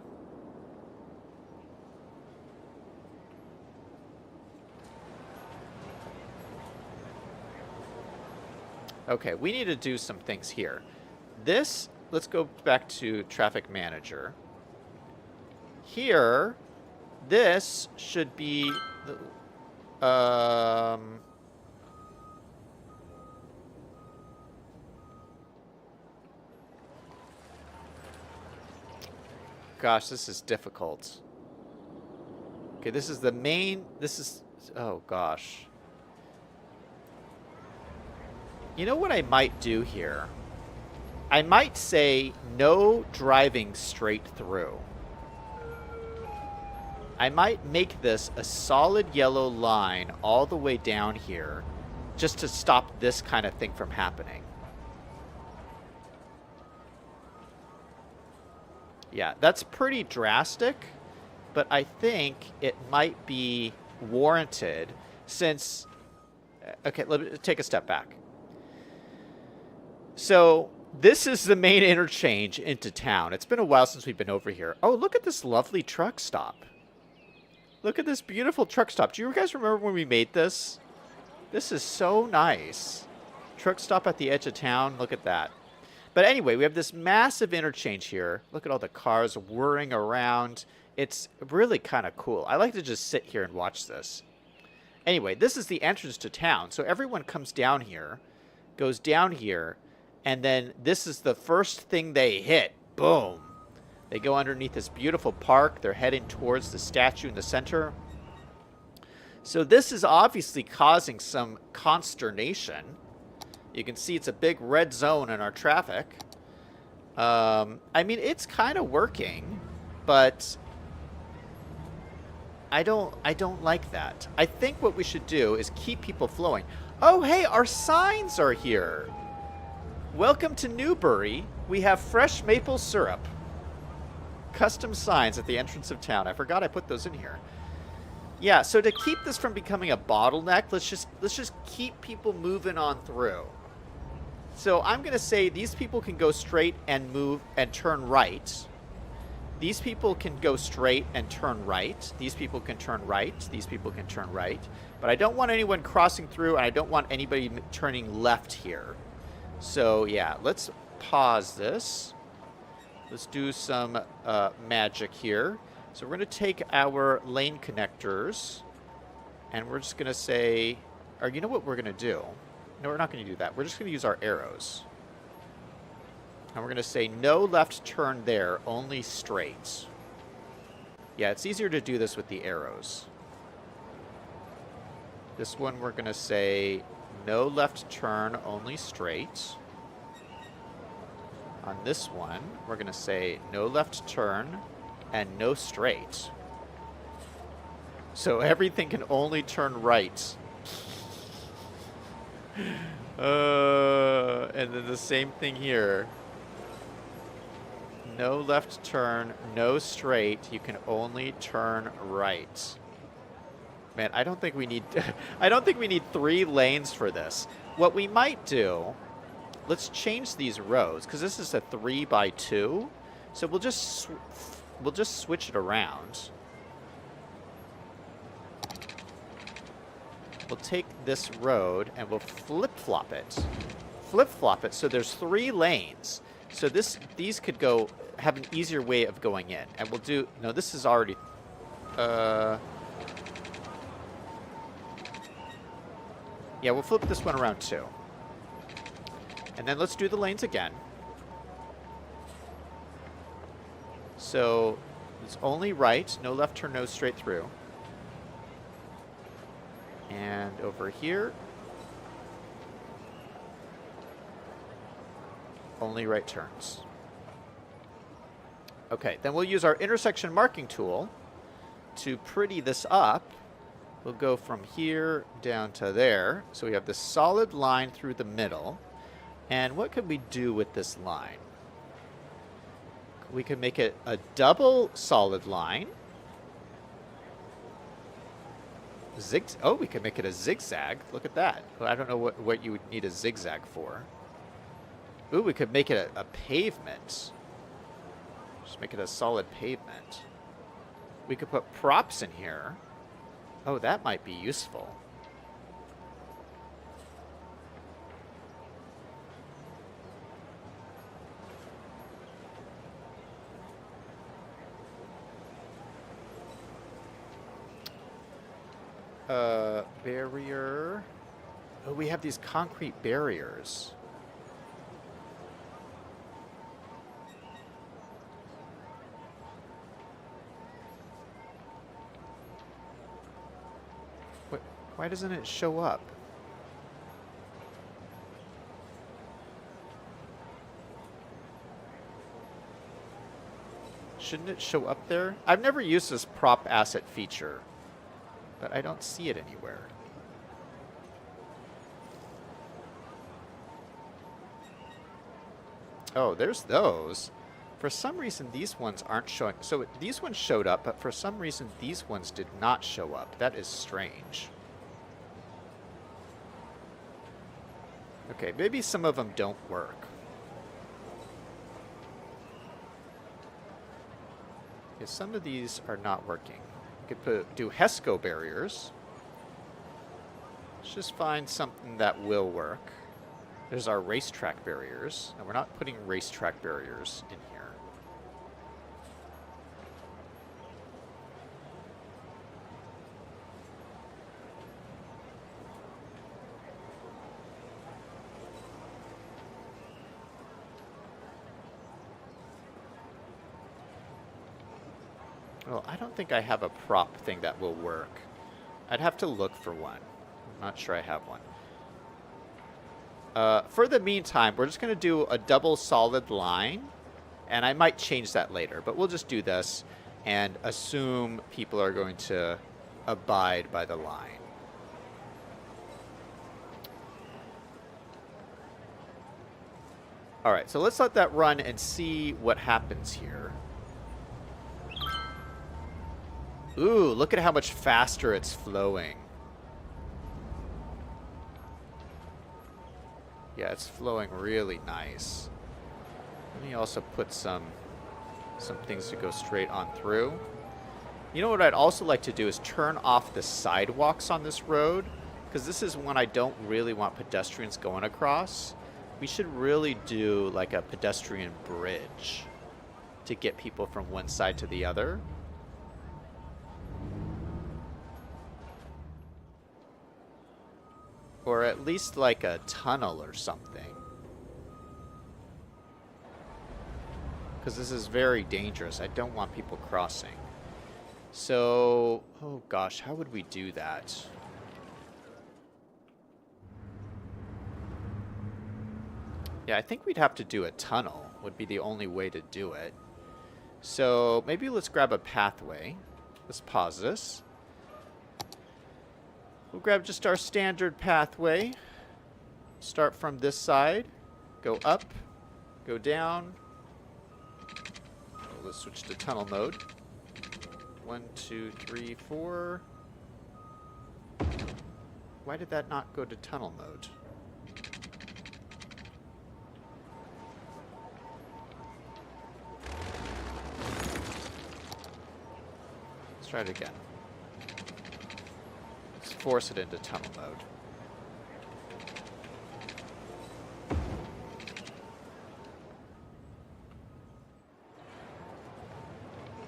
Speaker 1: Okay, we need to do some things here. This let's go back to traffic manager. Here, this should be gosh, this is difficult. Okay, this is the main, oh gosh. You know what I might do here? I might say no driving straight through. I might make this a solid yellow line all the way down here just to stop this kind of thing from happening. Yeah, that's pretty drastic, but I think it might be warranted since... Okay, let me take a step back. So this is the main interchange into town. It's been a while since we've been over here. Oh, look at this lovely truck stop. Look at this beautiful truck stop. Do you guys remember when we made this? This is so nice. Truck stop at the edge of town. Look at that. But anyway, we have this massive interchange here. Look at all the cars whirring around. It's really kind of cool. I like to just sit here and watch this. Anyway, this is the entrance to town. So everyone comes down here, goes down here, and then this is the first thing they hit. Boom. They go underneath this beautiful park. They're heading towards the statue in the center. So this is obviously causing some consternation. You can see it's a big red zone in our traffic. I mean, it's kind of working, but I don't like that. I think what we should do is keep people flowing. Oh, hey, our signs are here. Welcome to Newbury. We have fresh maple syrup. Custom signs at the entrance of town. I forgot I put those in here. Yeah, so to keep this from becoming a bottleneck, let's just keep people moving on through. So I'm going to say these people can go straight and move and turn right. These people can go straight and turn right. These people can turn right. These people can turn right. But I don't want anyone crossing through, and I don't want anybody turning left here. So yeah, let's pause this. Let's do some magic here. So we're going to take our lane connectors, and we're just going to say, or you know what we're going to do? No, we're not going to do that. We're just going to use our arrows. And we're going to say no left turn there, only straight. Yeah, it's easier to do this with the arrows. This one we're going to say no left turn, only straight. On this one, we're going to say no left turn and no straight. So everything can only turn right. And then the same thing here. No left turn, no straight. You can only turn right. Man, I don't think we need I don't think we need 3 lanes for this. What we might do, let's change these rows because this is a 3x2. So we'll just switch it around. We'll take this road and we'll flip-flop it. Flip-flop it so there's 3 lanes. So these could go, have an easier way of going in. And we'll do, no, this is already, yeah, we'll flip this one around too. And then let's do the lanes again. So it's only right, no left turn, no straight through. And over here, only right turns. Okay, then we'll use our intersection marking tool to pretty this up. We'll go from here down to there. So we have this solid line through the middle. And what could we do with this line? We could make it a double solid line. Oh, we could make it a zigzag. Look at that. Well, I don't know what you would need a zigzag for. Ooh, we could make it a pavement. Just make it a solid pavement. We could put props in here. Oh, that might be useful. Barrier. Oh, we have these concrete barriers. What? Why doesn't it show up? Shouldn't it show up there? I've never used this prop asset feature, but I don't see it anywhere. Oh, there's those. For some reason, these ones aren't showing. So these ones showed up, but for some reason, these ones did not show up. That is strange. Okay, maybe some of them don't work. Okay, some of these are not working. We could do HESCO barriers. Let's just find something that will work. There's our racetrack barriers, and we're not putting racetrack barriers in here. Well, I don't think I have a prop thing that will work. I'd have to look for one. I'm not sure I have one. For the meantime, we're just going to do a double solid line, and I might change that later, but we'll just do this and assume people are going to abide by the line. All right, so let's let that run and see what happens here. Ooh, look at how much faster it's flowing. Yeah, it's flowing really nice. Let me also put some things to go straight on through. You know what I'd also like to do is turn off the sidewalks on this road, because this is one I don't really want pedestrians going across. We should really do like a pedestrian bridge to get people from one side to the other. Or at least like a tunnel or something. Because this is very dangerous. I don't want people crossing. So, oh gosh, how would we do that? Yeah, I think we'd have to do a tunnel would be the only way to do it. So maybe let's grab a pathway. Let's pause this. We'll grab just our standard pathway. Start from this side. Go up. Go down. Oh, let's switch to tunnel mode. 1, 2, 3, 4. Why did that not go to tunnel mode? Let's try it again. Force it into tunnel mode.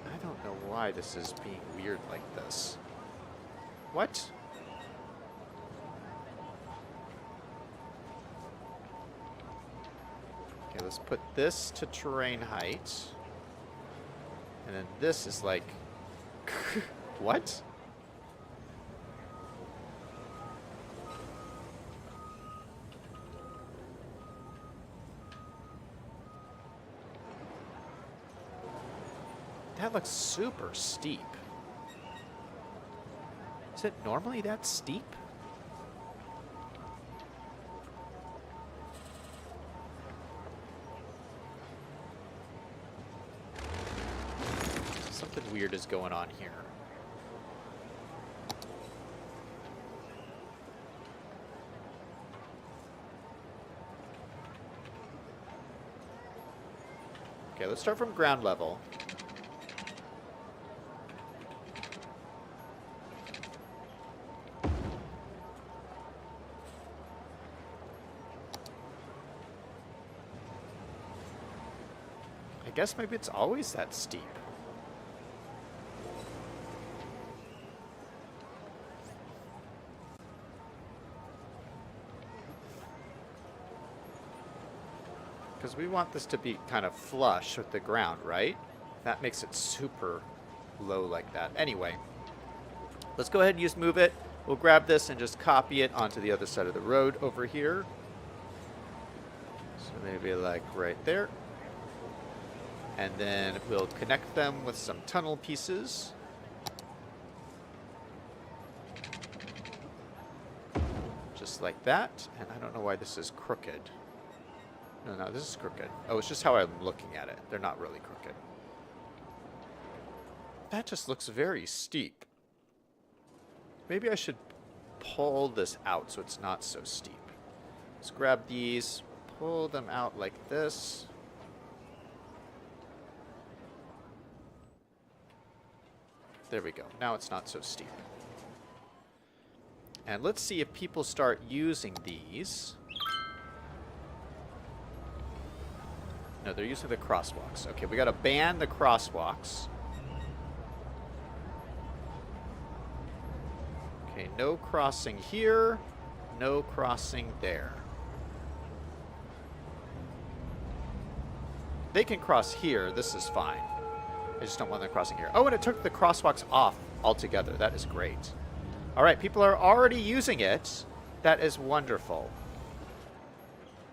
Speaker 1: I don't know why this is being weird like this. What? Okay, let's put this to terrain height. And then this is like... What? That looks super steep. Is it normally that steep? Something weird is going on here. Okay, let's start from ground level. I guess maybe it's always that steep. 'Cause because we want this to be kind of flush with the ground, right? That makes it super low like that. Anyway, let's go ahead and just move it. We'll grab this and just copy it onto the other side of the road over here. So maybe like right there. And then we'll connect them with some tunnel pieces. Just like that. And I don't know why this is crooked. No, this is crooked. Oh, it's just how I'm looking at it. They're not really crooked. That just looks very steep. Maybe I should pull this out so it's not so steep. Let's grab these, pull them out like this. There we go. Now it's not so steep. And let's see if people start using these. No, they're using the crosswalks. Okay, we got to ban the crosswalks. Okay, no crossing here, no crossing there. They can cross here, this is fine. I just don't want them crossing here. Oh, and it took the crosswalks off altogether. That is great. All right, people are already using it. That is wonderful.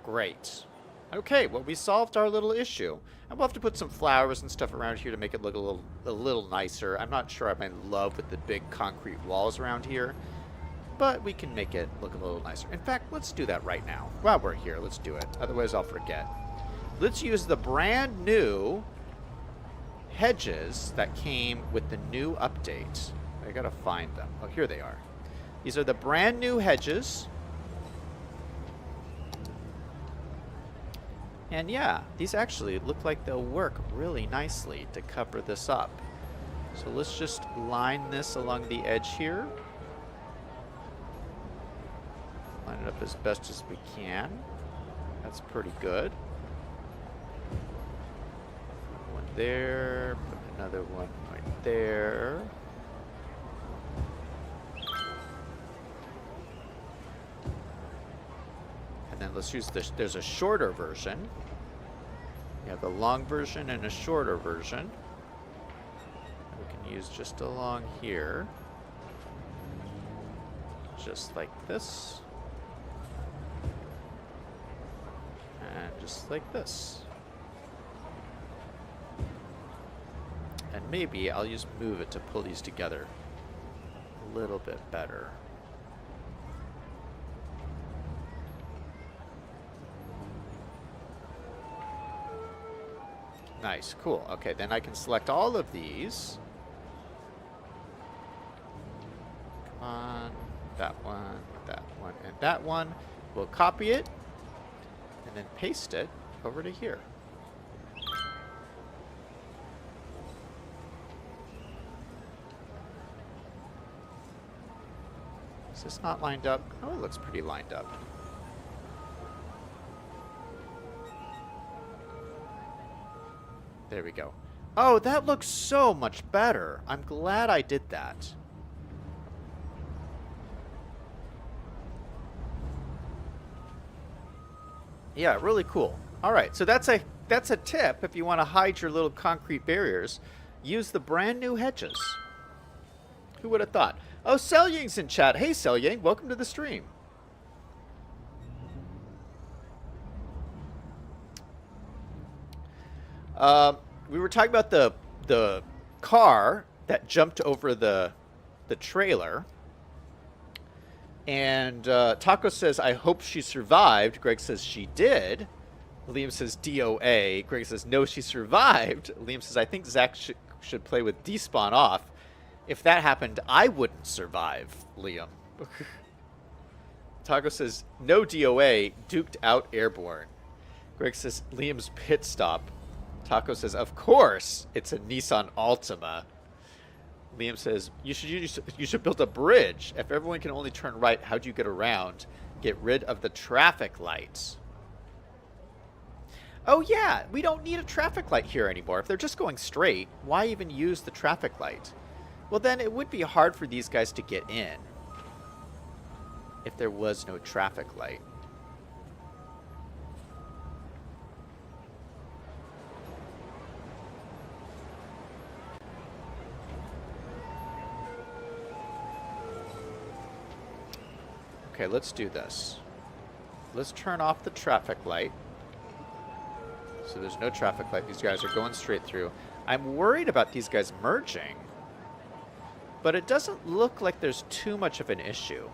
Speaker 1: Great. Okay, well, we solved our little issue. And we'll have to put some flowers and stuff around here to make it look a little nicer. I'm not sure I'm in love with the big concrete walls around here, but we can make it look a little nicer. In fact, let's do that right now. While we're here, let's do it. Otherwise, I'll forget. Let's use the brand new hedges that came with the new update. I gotta find them. Oh, here they are. These are the brand new hedges. And yeah, these actually look like they'll work really nicely to cover this up. So let's just line this along the edge here. Line it up as best as we can. That's pretty good. One there, put another one right there. And then let's use this. There's a shorter version. You have the long version and a shorter version. We can use just along here. Just like this. And just like this. And maybe I'll just move it to pull these together a little bit better. Nice, cool. Okay, then I can select all of these. Come on, that one, and that one. We'll copy it and then paste it over to here. Is this not lined up? Oh, it looks pretty lined up. There we go. Oh, that looks so much better. I'm glad I did that. Yeah, really cool. All right, so that's a tip if you want to hide your little concrete barriers. Use the brand new hedges. Who would have thought? Oh, Selyang's in chat. Hey, Selyang, welcome to the stream. We were talking about the car that jumped over the trailer. And Taco says, I hope she survived. Greg says she did. Liam says DOA. Greg says, no, she survived. Liam says, I think Zach should play with despawn off. If that happened, I wouldn't survive, Liam. Taco says, no DOA, duked out airborne. Greg says, Liam's pit stop. Taco says, of course, it's a Nissan Altima. Liam says, you should build a bridge. If everyone can only turn right, how do you get around? Get rid of the traffic lights. Oh yeah, we don't need a traffic light here anymore. If they're just going straight, why even use the traffic light? Well, then it would be hard for these guys to get in if there was no traffic light. Okay, let's do this. Let's turn off the traffic light. So there's no traffic light. These guys are going straight through. I'm worried about these guys merging, but it doesn't look like there's too much of an issue.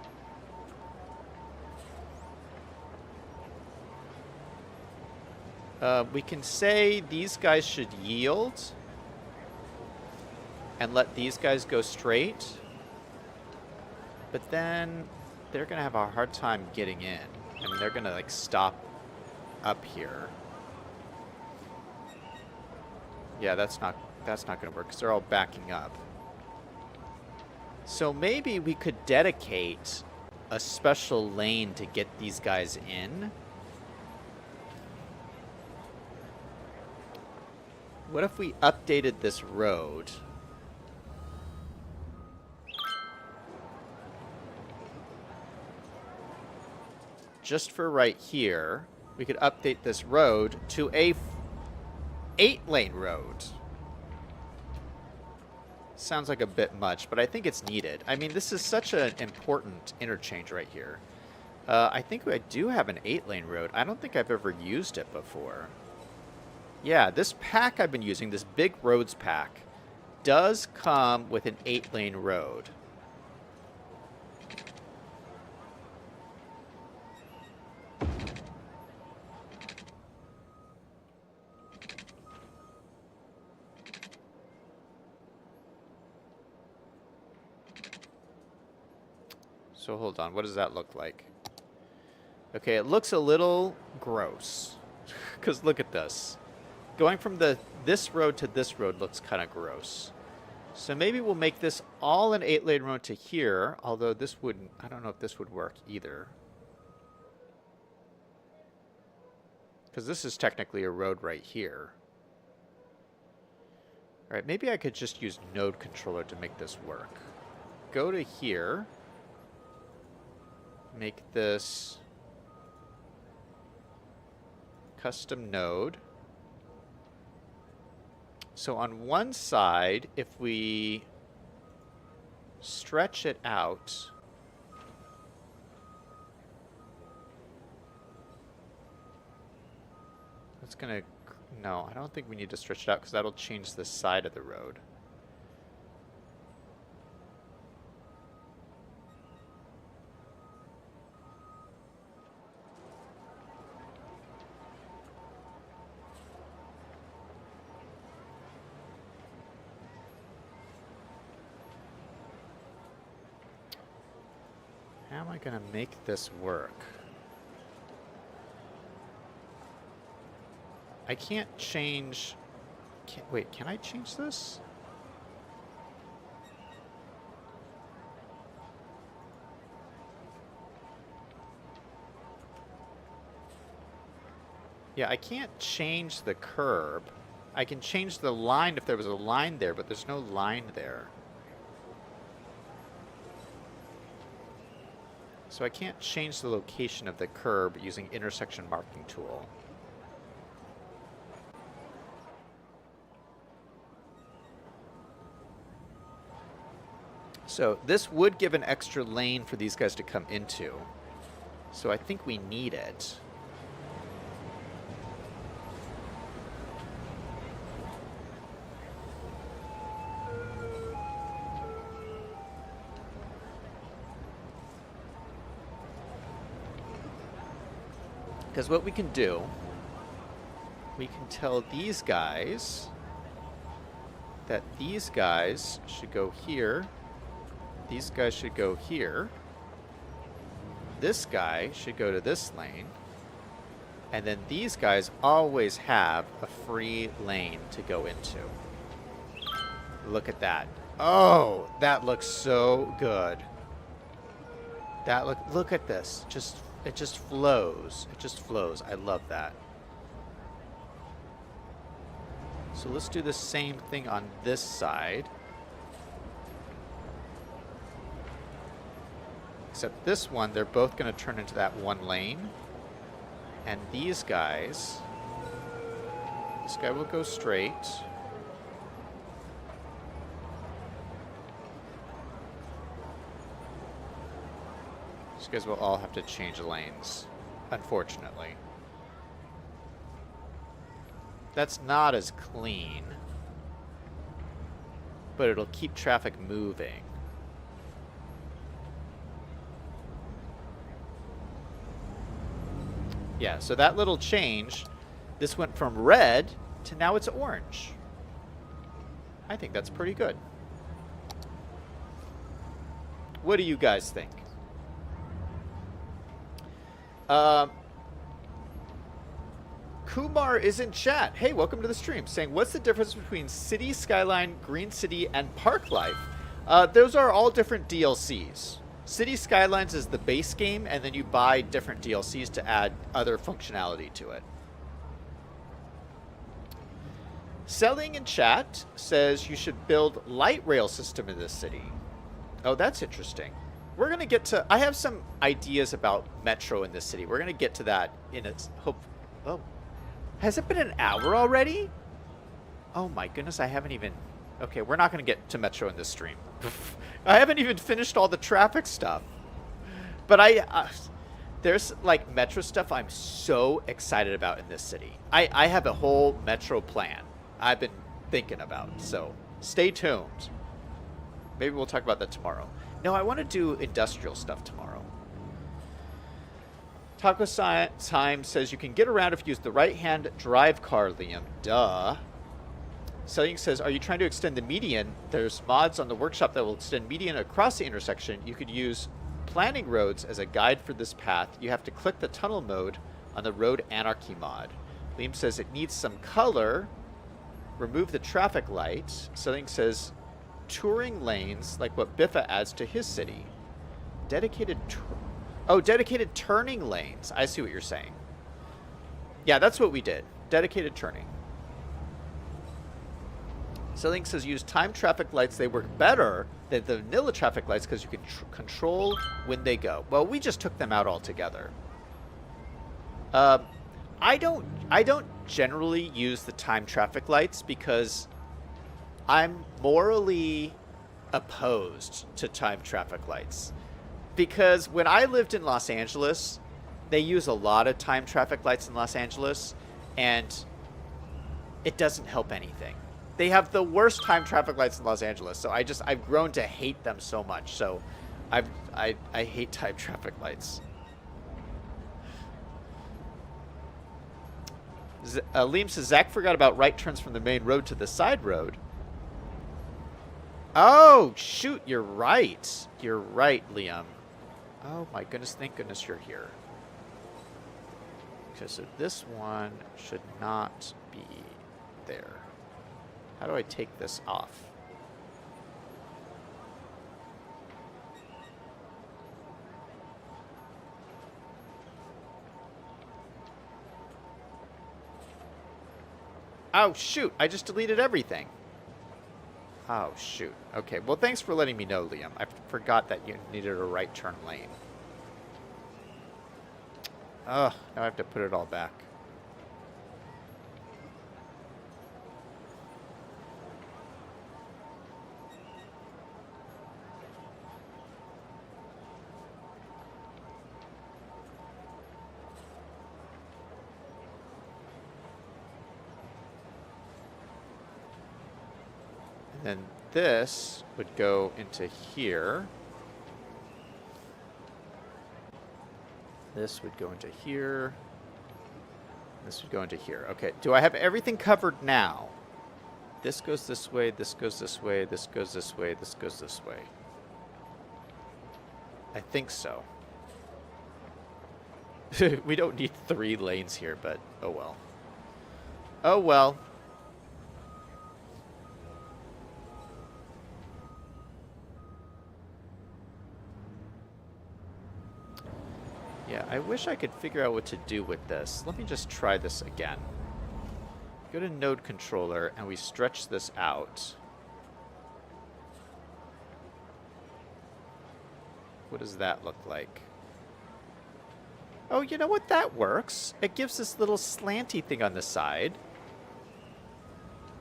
Speaker 1: We can say these guys should yield and let these guys go straight, but then they're going to have a hard time getting in. I mean, they're going to like stop up here. Yeah, that's not going to work because they're all backing up. So maybe we could dedicate a special lane to get these guys in. What if we updated this road? Just for right here, we could update this road to a 8-lane road. Sounds like a bit much, but I think it's needed. I mean, this is such an important interchange right here. I think I do have an 8-lane road. I don't think I've ever used it before. Yeah, this pack I've been using, this Big Roads pack, does come with an 8-lane road. So hold on, what does that look like? Okay, it looks a little gross. Because look at this. Going from this road to this road looks kind of gross. So maybe we'll make this all an 8-lane road to here, although this wouldn't, I don't know if this would work either. Because this is technically a road right here. All right, maybe I could just use node controller to make this work. Go to here. Make this custom node. So on one side, if we stretch it out, it's gonna, no, I don't think we need to stretch it out because that'll change the side of the road. How am I going to make this work? I can't change... wait, can I change this? Yeah, I can't change the curb. I can change the line if there was a line there, but there's no line there. So I can't change the location of the curb using intersection marking tool. So this would give an extra lane for these guys to come into. So I think we need it. Because what we can do, we can tell these guys that these guys should go here, these guys should go here, this guy should go to this lane, and then these guys always have a free lane to go into. Look at that. Oh, that looks so good. That look at this. It just flows. It just flows. I love that. So let's do the same thing on this side. Except this one, they're both going to turn into that one lane. And these guys, this guy will go straight. This you guys will all have to change lanes, unfortunately. That's not as clean, but it'll keep traffic moving. Yeah, so that little change, this went from red to now it's orange. I think that's pretty good. What do you guys think? Kumar is in chat. Hey, welcome to the stream. Saying, what's the difference between City, Skyline, Green City, and Park Life? Those are all different DLCs. City Skylines is the base game, and then you buy different DLCs to add other functionality to it. Selling in chat says you should build light rail system in this city. Oh, that's interesting. We're going to get to... I have some ideas about Metro in this city. We're going to get to that in its... Oh. Has it been an hour already? Oh my goodness, I haven't even... Okay, we're not going to get to Metro in this stream. I haven't even finished all the traffic stuff. But there's like Metro stuff I'm so excited about in this city. I have a whole Metro plan I've been thinking about. So stay tuned. Maybe we'll talk about that tomorrow. No, I want to do industrial stuff tomorrow. Taco Time says you can get around if you use the right-hand drive car, Liam. Duh. Selling says, are you trying to extend the median? There's mods on the workshop that will extend median across the intersection. You could use planning roads as a guide for this path. You have to click the tunnel mode on the road anarchy mod. Liam says it needs some color. Remove the traffic lights. Selling says touring lanes like what Biffa adds to his city. Dedicated turning lanes. I see what you're saying. Yeah, that's what we did. Dedicated turning. Selling says use time traffic lights. They work better than the vanilla traffic lights because you can control when they go. Well, we just took them out altogether. I don't generally use the time traffic lights because I'm morally opposed to time traffic lights. Because when I lived in Los Angeles, they use a lot of time traffic lights in Los Angeles, and it doesn't help anything. They have the worst time traffic lights in Los Angeles, so I've grown to hate them so much. So I hate time traffic lights. Liam says Zach forgot about right turns from the main road to the side road. Oh shoot, you're right. You're right, Liam. Oh my goodness, thank goodness you're here. Okay, so this one should not be there. How do I take this off? Oh, shoot. I just deleted everything. Oh, shoot. Okay, well, thanks for letting me know, Liam. I forgot that you needed a right turn lane. Ugh, now I have to put it all back. Then this would go into here. This would go into here. This would go into here. Okay, do I have everything covered now? This goes this way, this goes this way, this goes this way, this goes this way. I think so. We don't need 3 lanes here, but oh well. Oh well. Yeah, I wish I could figure out what to do with this. Let me just try this again. Go to node controller and we stretch this out. What does that look like? Oh, you know what? That works. It gives this little slanty thing on the side.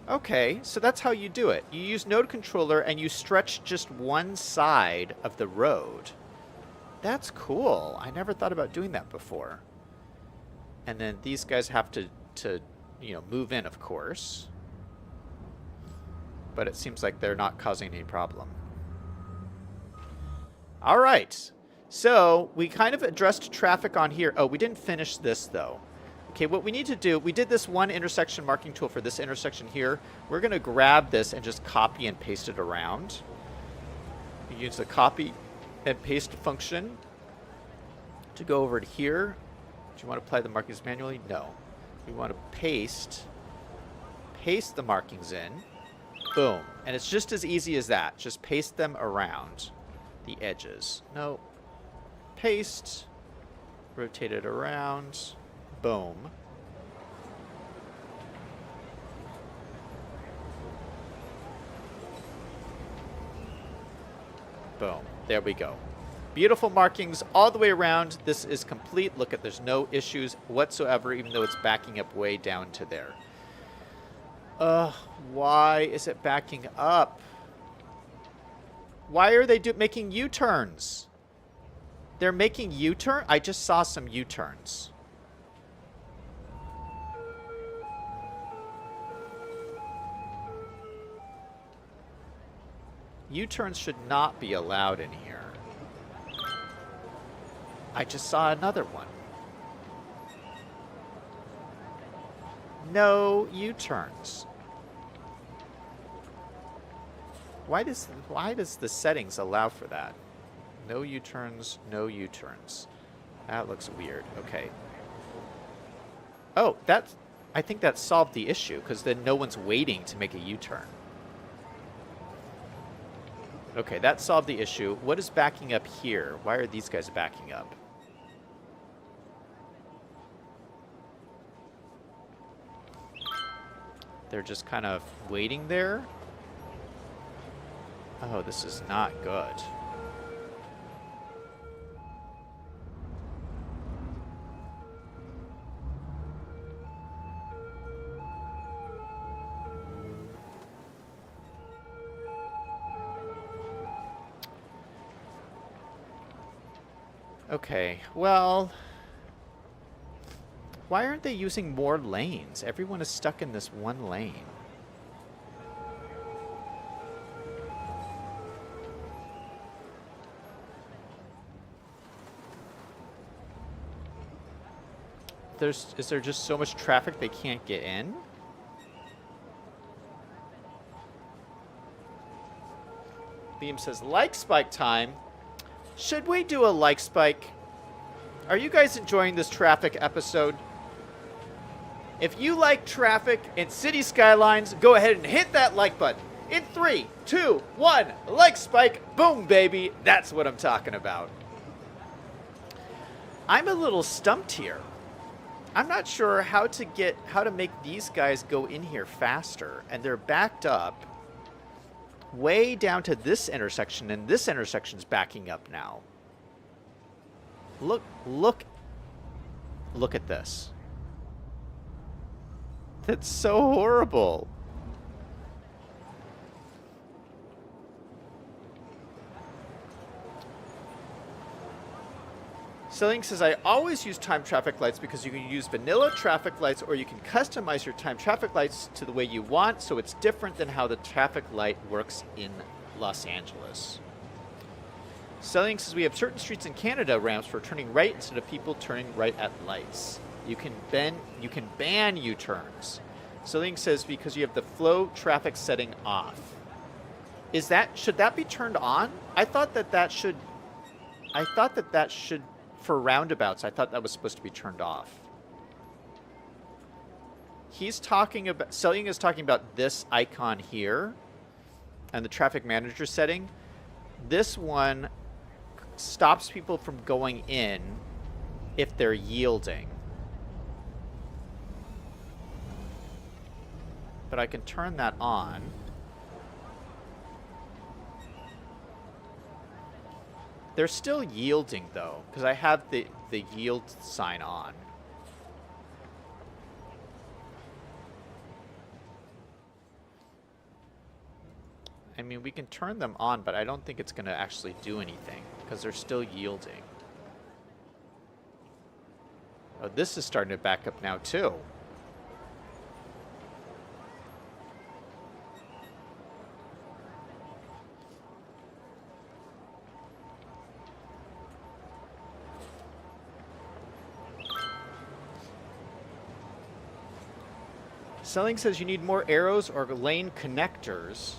Speaker 1: Okay, so that's how you do it. You use node controller and you stretch just one side of the road. That's cool. I never thought about doing that before. And then these guys have to you know, move in, of course. But it seems like they're not causing any problem. All right. So we kind of addressed traffic on here. Oh, we didn't finish this, though. Okay, what we need to do, we did this one intersection marking tool for this intersection here. We're going to grab this and just copy and paste it around. We use the copy and paste function to go over to here. Do you want to apply the markings manually? No. We want to paste the markings in. Boom. And it's just as easy as that. Just paste them around the edges. No. Paste. Rotate it around. Boom. Boom. There we go. Beautiful markings all the way around. This is complete. Look at, there's no issues whatsoever, even though it's backing up way down to there. Why is it backing up? Why are they making U-turns? They're making U-turn? I just saw some U-turns. U-turns should not be allowed in here. I just saw another one. No U-turns. Why does the settings allow for that? No U-turns, no U-turns. That looks weird. Okay. Oh, I think that solved the issue, because then no one's waiting to make a U-turn. Okay, that solved the issue. What is backing up here? Why are these guys backing up? They're just kind of waiting there. Oh, this is not good. Okay, well, why aren't they using more lanes? Everyone is stuck in this one lane. Is there just so much traffic they can't get in? Beam says, like spike time. Should we do a like spike? Are you guys enjoying this traffic episode? If you like traffic in City Skylines, go ahead and hit that like button. In 3, 2, 1, like spike. Boom, baby. That's what I'm talking about. I'm a little stumped here. I'm not sure how to make these guys go in here faster, and they're backed up way down to this intersection, and this intersection's backing up now. Look at this. That's so horrible. Selling says, I always use time traffic lights because you can use vanilla traffic lights, or you can customize your time traffic lights to the way you want, so it's different than how the traffic light works in Los Angeles. Selling says, we have certain streets in Canada ramps for turning right instead of people turning right at lights. You can ban U-turns. Selling says, because you have the flow traffic setting off. Should that be turned on? I thought that should for roundabouts, I thought that was supposed to be turned off. Selling is talking about this icon here and the traffic manager setting. This one stops people from going in if they're yielding. But I can turn that on. They're still yielding, though, because I have the yield sign on. I mean, we can turn them on, but I don't think it's going to actually do anything because they're still yielding. Oh, this is starting to back up now, too. Selling says you need more arrows or lane connectors.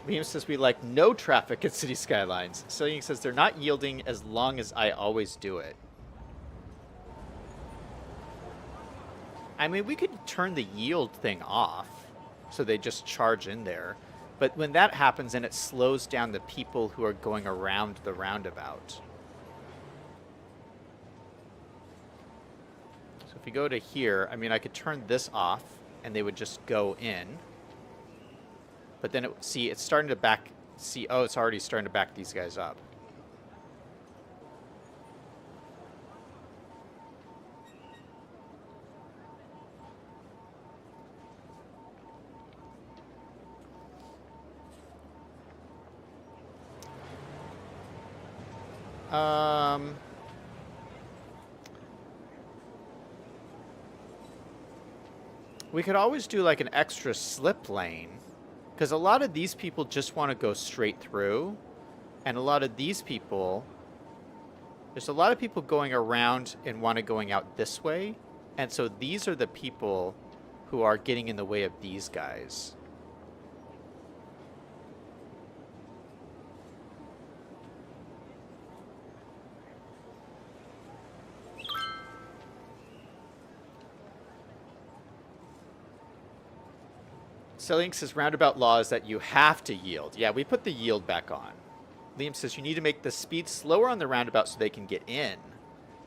Speaker 1: Liam says we like no traffic at City Skylines. Selling says they're not yielding as long as I always do it. I mean, we could turn the yield thing off so they just charge in there. But when that happens, then it slows down the people who are going around the roundabout. So if you go to here, I mean, I could turn this off and they would just go in. But then, see, it's starting to back... See, oh, it's already starting to back these guys up. We could always do like an extra slip lane, because a lot of these people just want to go straight through, and a lot of these people, there's a lot of people going around and want to going out this way, and so these are the people who are getting in the way of these guys. Selling says roundabout law is that you have to yield. Yeah, we put the yield back on. Liam says you need to make the speed slower on the roundabout so they can get in.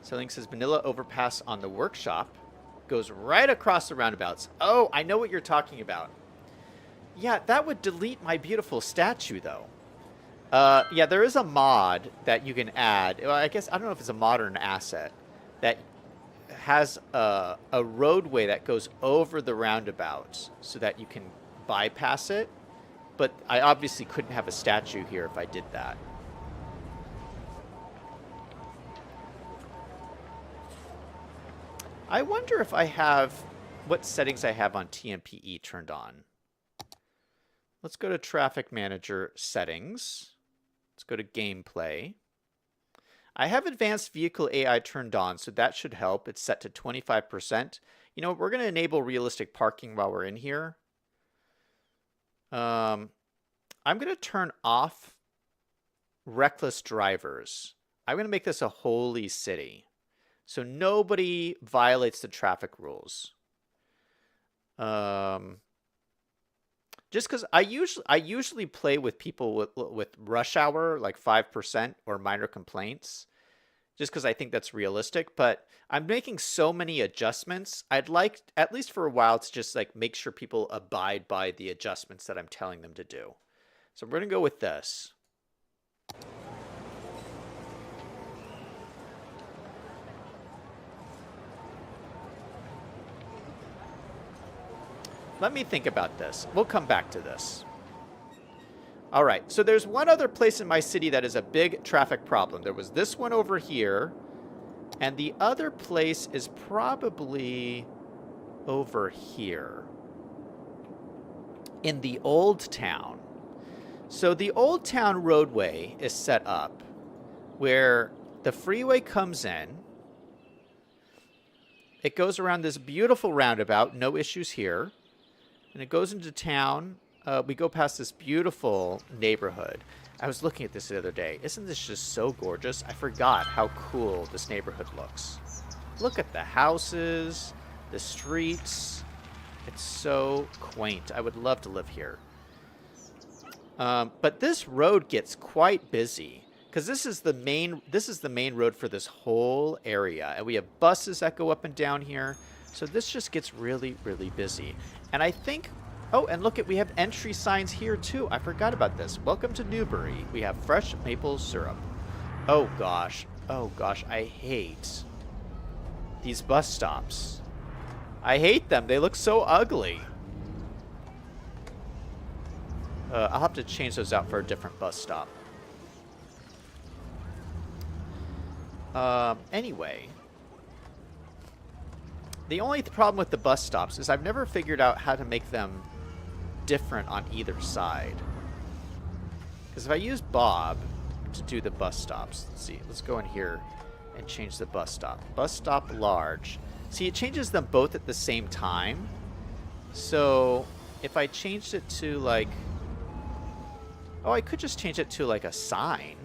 Speaker 1: Selling says vanilla overpass on the workshop goes right across the roundabouts. Oh, I know what you're talking about. Yeah, that would delete my beautiful statue, though. Yeah, there is a mod that you can add. Well, I guess, I don't know if it's a mod or an asset that has a roadway that goes over the roundabout so that you can bypass it, but I obviously couldn't have a statue here if I did that. I wonder if I have what settings I have on TMPE turned on. Let's go to Traffic Manager Settings. Let's go to Gameplay. I have Advanced Vehicle AI turned on, so that should help. It's set to 25%. You know, we're going to enable realistic parking while we're in here. I'm going to turn off reckless drivers. I'm going to make this a holy city, so nobody violates the traffic rules. Just because I usually play with people with rush hour, like 5% or minor complaints, just because I think that's realistic. But I'm making so many adjustments. I'd like, at least for a while, to just like make sure people abide by the adjustments that I'm telling them to do. So we're going to go with this. Let me think about this. We'll come back to this. All right, so there's one other place in my city that is a big traffic problem. There was this one over here, and the other place is probably over here in the Old Town. So the Old Town roadway is set up where the freeway comes in. It goes around this beautiful roundabout, no issues here. And it goes into town. We go past this beautiful neighborhood. I was looking at this the other day. Isn't this just so gorgeous? I forgot how cool this neighborhood looks. Look at the houses, the streets. It's so quaint. I would love to live here. But this road gets quite busy because this is the main road for this whole area, and we have buses that go up and down here. So this just gets really, really busy. And I think, oh, and look, we have entry signs here too. I forgot about this. Welcome to Newbury. We have fresh maple syrup. Oh gosh, I hate these bus stops. I hate them. They look so ugly. I'll have to change those out for a different bus stop. Anyway. The only problem with the bus stops is I've never figured out how to make them different on either side. Because if I use Bob to do the bus stops, let's see, let's go in here and change the bus stop. Bus stop large. See, it changes them both at the same time. So if I changed it to like, oh, I could just change it to like a sign.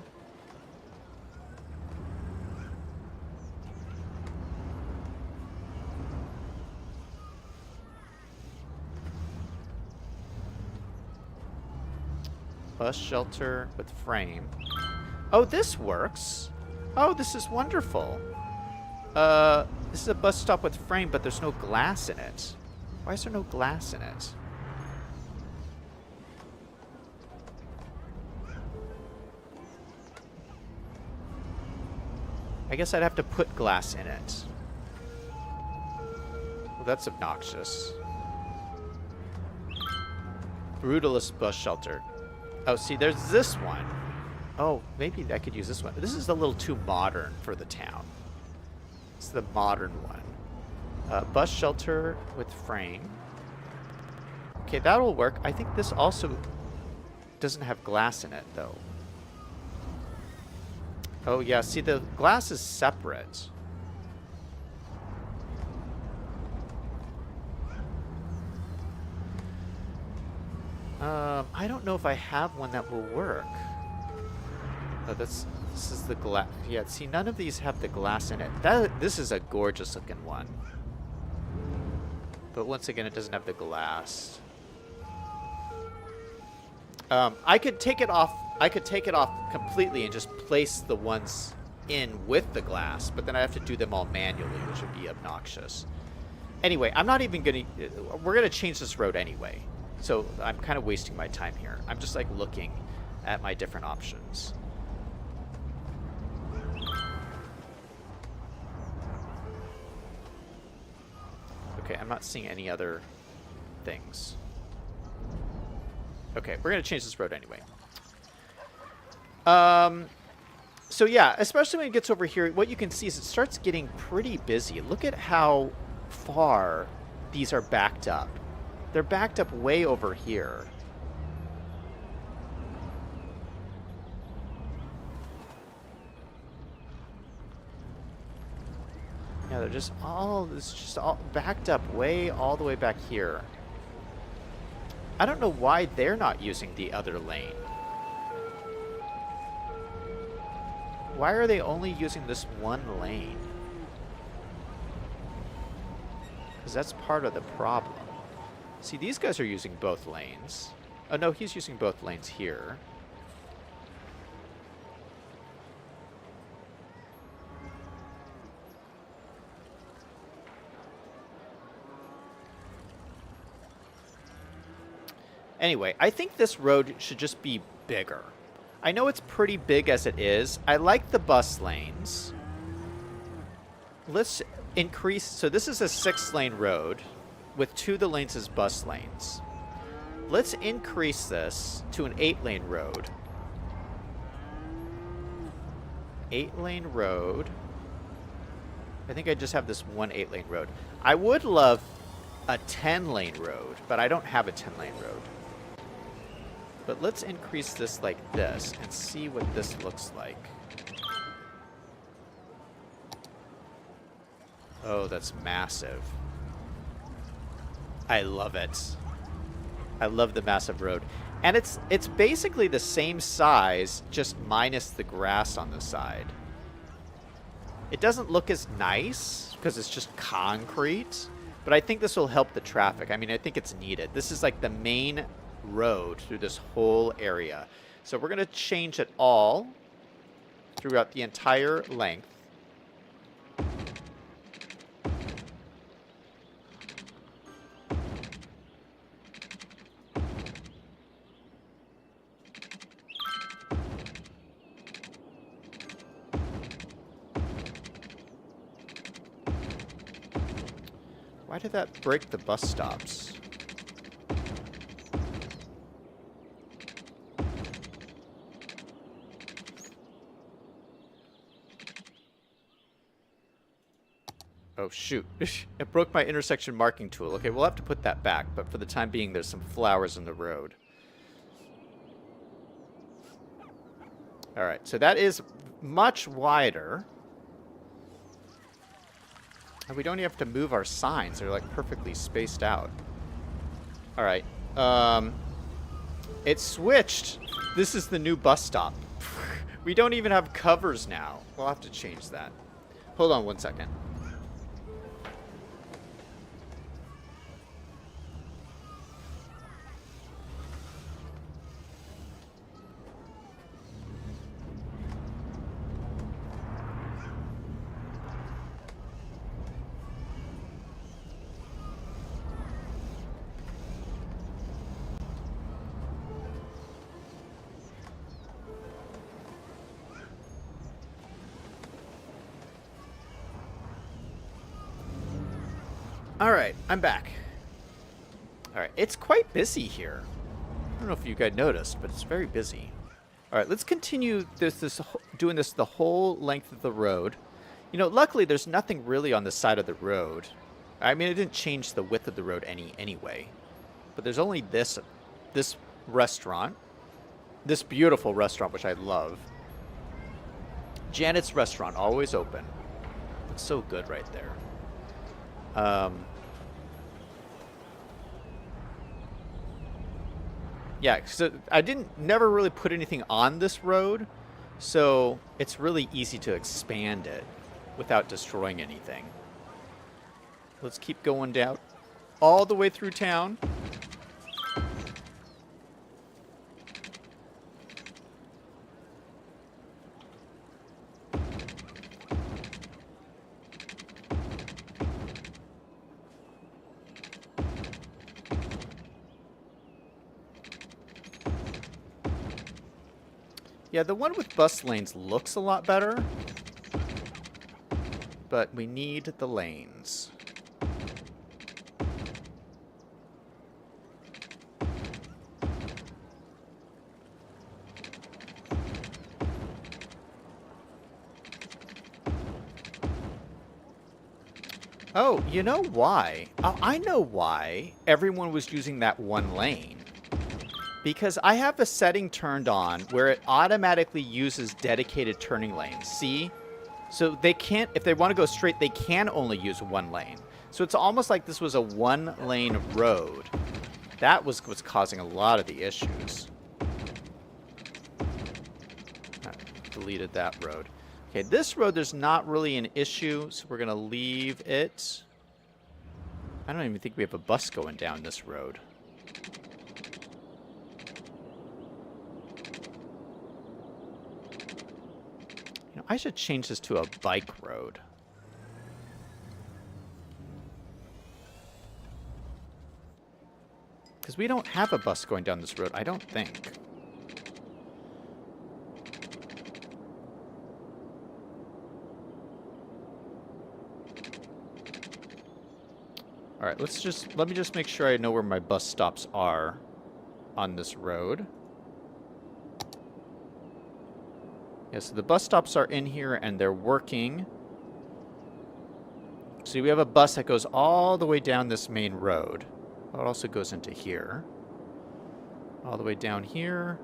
Speaker 1: Bus shelter with frame. Oh, this works. Oh, this is wonderful. This is a bus stop with frame, but there's no glass in it. Why is there no glass in it? I guess I'd have to put glass in it. Well, that's obnoxious. Brutalist bus shelter. Oh, see, there's this one. Oh, maybe I could use this one. This is a little too modern for the town. It's the modern one. Bus shelter with frame. Okay, that'll work. I think this also doesn't have glass in it, though. Oh, yeah. See, the glass is separate. I don't know if I have one that will work. Oh, this is the glass. Yeah, see, none of these have the glass in it. This is a gorgeous looking one. But once again, it doesn't have the glass. I could take it off. I could take it off completely and just place the ones in with the glass, but then I have to do them all manually, which would be obnoxious. Anyway, I'm not even gonna. We're gonna change this road anyway. So I'm kind of wasting my time here. I'm just like looking at my different options. Okay, I'm not seeing any other things. Okay, we're going to change this road anyway. So yeah, especially when it gets over here, what you can see is it starts getting pretty busy. Look at how far these are backed up. They're backed up way over here. Yeah, they're just all, it's just all backed up way all the way back here. I don't know why they're not using the other lane. Why are they only using this one lane? Because that's part of the problem. See, these guys are using both lanes. Oh, no, he's using both lanes here. Anyway, I think this road should just be bigger. I know it's pretty big as it is. I like the bus lanes. Let's increase. So this is a 6-lane road with 2 of the lanes as bus lanes. Let's increase this to an 8-lane road. 8-lane road. I think I just have this one 8-lane road. I would love a 10-lane road, but I don't have a 10-lane road. But let's increase this like this and see what this looks like. Oh, that's massive. I love it. I love the massive road. And it's basically the same size, just minus the grass on the side. It doesn't look as nice because it's just concrete, but I think this will help the traffic. I mean, I think it's needed. This is like the main road through this whole area. So we're going to change it all throughout the entire length. Why did that break the bus stops? Oh, shoot. It broke my intersection marking tool. Okay, we'll have to put that back, but for the time being, there's some flowers in the road. Alright, so that is much wider. And we don't even have to move our signs. They're, like, perfectly spaced out. Alright. It switched. This is the new bus stop. We don't even have covers now. We'll have to change that. Hold on one second. Alright, I'm back. Alright, it's quite busy here. I don't know if you guys noticed, but it's very busy. Alright, let's continue doing this the whole length of the road. You know, luckily there's nothing really on the side of the road. I mean, it didn't change the width of the road anyway. But there's only this restaurant. This beautiful restaurant, which I love. Janet's Restaurant, always open. Looks so good right there. Yeah, so I never really put anything on this road, so it's really easy to expand it without destroying anything. Let's keep going down all the way through town. Yeah, the one with bus lanes looks a lot better, but we need the lanes. Oh, you know why? I know why everyone was using that one lane. Because I have a setting turned on where it automatically uses dedicated turning lanes. See? So they can't, if they want to go straight, they can only use one lane. So it's almost like this was a one-lane road. That was what's causing a lot of the issues. I deleted that road. Okay, this road, there's not really an issue, so we're going to leave it. I don't even think we have a bus going down this road. I should change this to a bike road. Because we don't have a bus going down this road, I don't think. Alright, let me just make sure I know where my bus stops are on this road. Yeah, so the bus stops are in here and they're working. See, we have a bus that goes all the way down this main road. It also goes into here. All the way down here.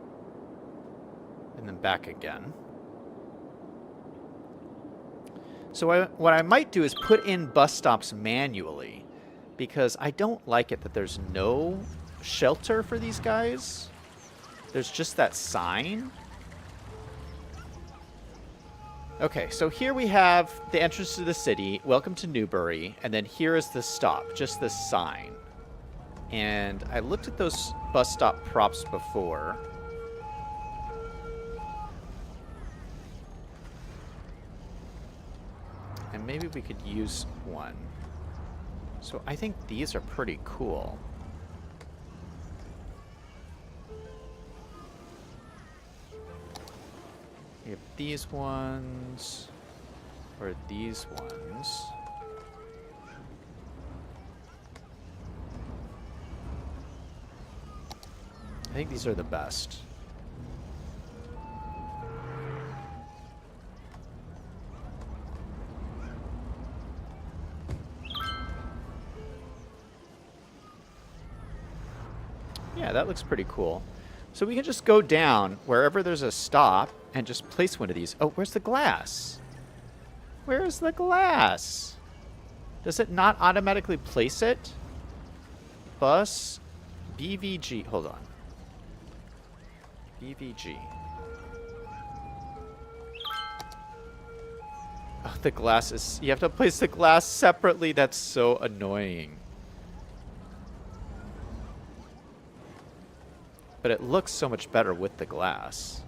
Speaker 1: And then back again. So what I might do is put in bus stops manually. Because I don't like it that there's no shelter for these guys. There's just that sign. Okay, so here we have the entrance to the city. Welcome to Newbury. And then here is the stop, just this sign. And I looked at those bus stop props before. And maybe we could use one. So I think these are pretty cool. We have these ones, or these ones. I think these are the best. Yeah, that looks pretty cool. So we can just go down wherever there's a stop and just place one of these. Oh, where's the glass? Where's the glass? Does it not automatically place it? Bus BVG. Hold on. BVG. Oh, the glass is... You have to place the glass separately. That's so annoying. But it looks so much better with the glass.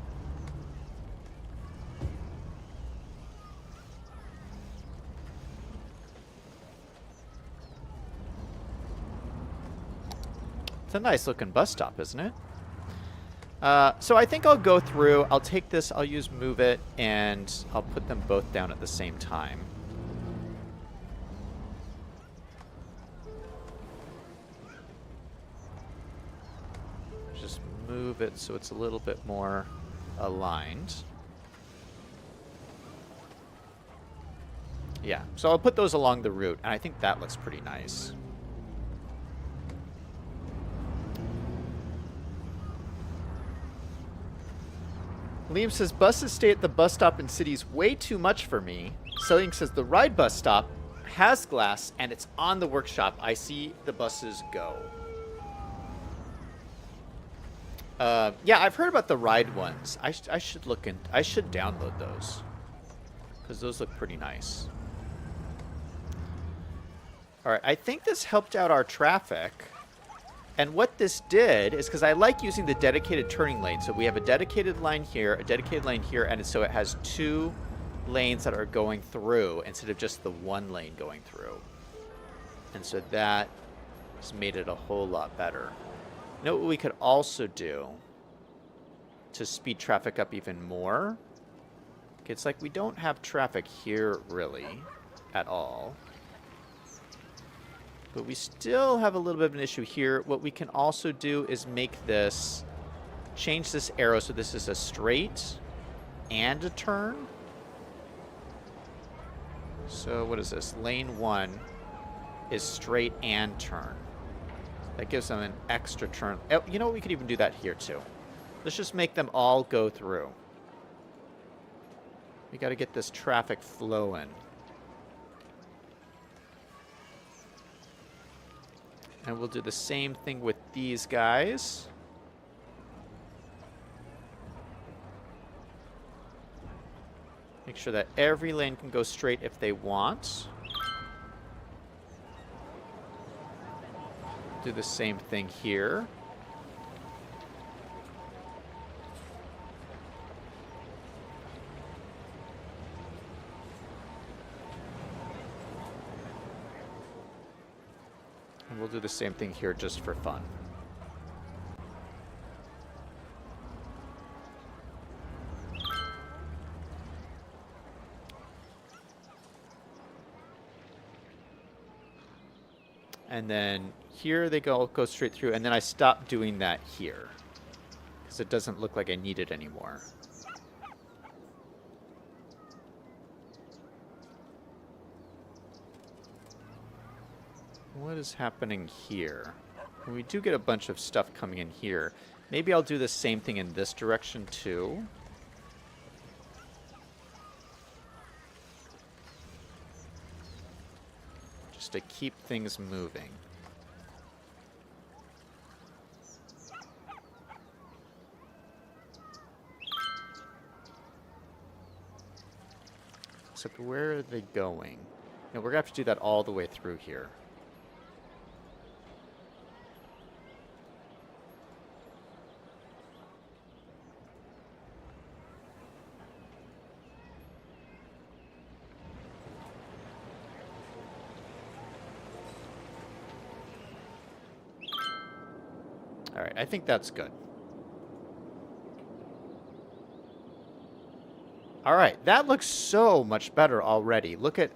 Speaker 1: It's a nice looking bus stop, isn't it? So I think I'll go through, I'll take this, I'll use move it, and I'll put them both down at the same time. Just move it so it's a little bit more aligned. Yeah, so I'll put those along the route, and I think that looks pretty nice. Liam says, buses stay at the bus stop in cities way too much for me. Selling says, the ride bus stop has glass and it's on the workshop. I see the buses go. Yeah, I've heard about the ride ones. I should look in. I should download those because those look pretty nice. All right, I think this helped out our traffic. And what this did is, because I like using the dedicated turning lane, so we have a dedicated line here, a dedicated lane here, and so it has 2 lanes that are going through instead of just the 1 lane going through. And so that has made it a whole lot better. You know what we could also do to speed traffic up even more? It's like we don't have traffic here really at all. But we still have a little bit of an issue here. What we can also do is make this, change this arrow so this is a straight and a turn. So what is this? Lane 1 is straight and turn. That gives them an extra turn. Oh, you know what? We could even do that here too. Let's just make them all go through. We got to get this traffic flowing. And we'll do the same thing with these guys. Make sure that every lane can go straight if they want. Do the same thing here. And we'll do the same thing here just for fun. And then here they go straight through, and then I stop doing that here because it doesn't look like I need it anymore. What is happening here? And we do get a bunch of stuff coming in here. Maybe I'll do the same thing in this direction too. Just to keep things moving. Except where are they going? No, we're going to have to do that all the way through here. All right, I think that's good. All right, that looks so much better already. Look at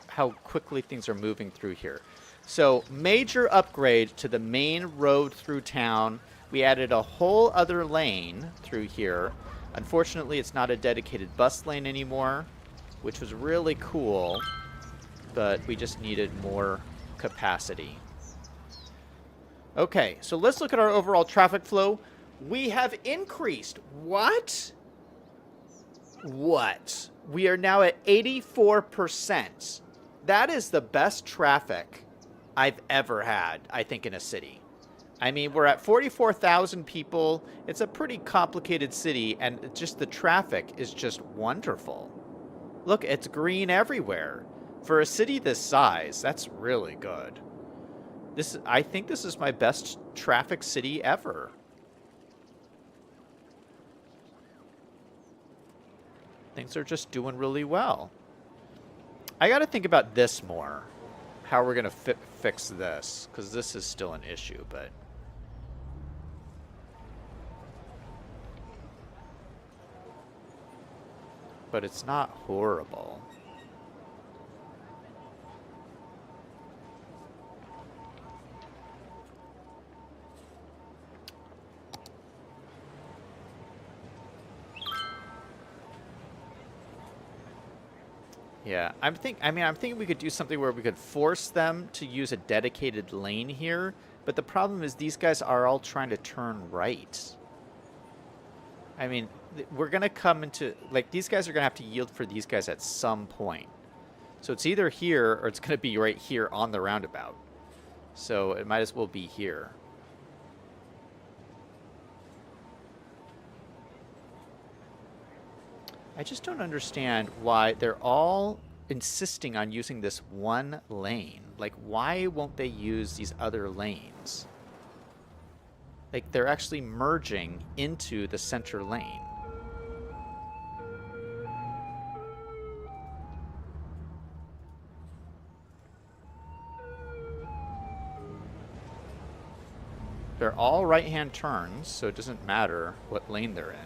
Speaker 1: how quickly things are moving through here. So, major upgrade to the main road through town. We added a whole other lane through here. Unfortunately, it's not a dedicated bus lane anymore, which was really cool, but we just needed more capacity. Okay, so let's look at our overall traffic flow. We have increased. What? What? We are now at 84%. That is the best traffic I've ever had, I think, in a city. I mean, we're at 44,000 people. It's a pretty complicated city, and just the traffic is just wonderful. Look, it's green everywhere. For a city this size, that's really good. I think this is my best traffic city ever. Things are just doing really well. I got to think about this more. How we're going to fix this, because this is still an issue, but... But it's not horrible. Yeah, I'm thinking we could do something where we could force them to use a dedicated lane here, but the problem is these guys are all trying to turn right. I mean, we're going to come into, like, these guys are going to have to yield for these guys at some point. So it's either here or it's going to be right here on the roundabout. So it might as well be here. I just don't understand why they're all insisting on using this one lane. Like, why won't they use these other lanes? Like, they're actually merging into the center lane. They're all right-hand turns, so it doesn't matter what lane they're in.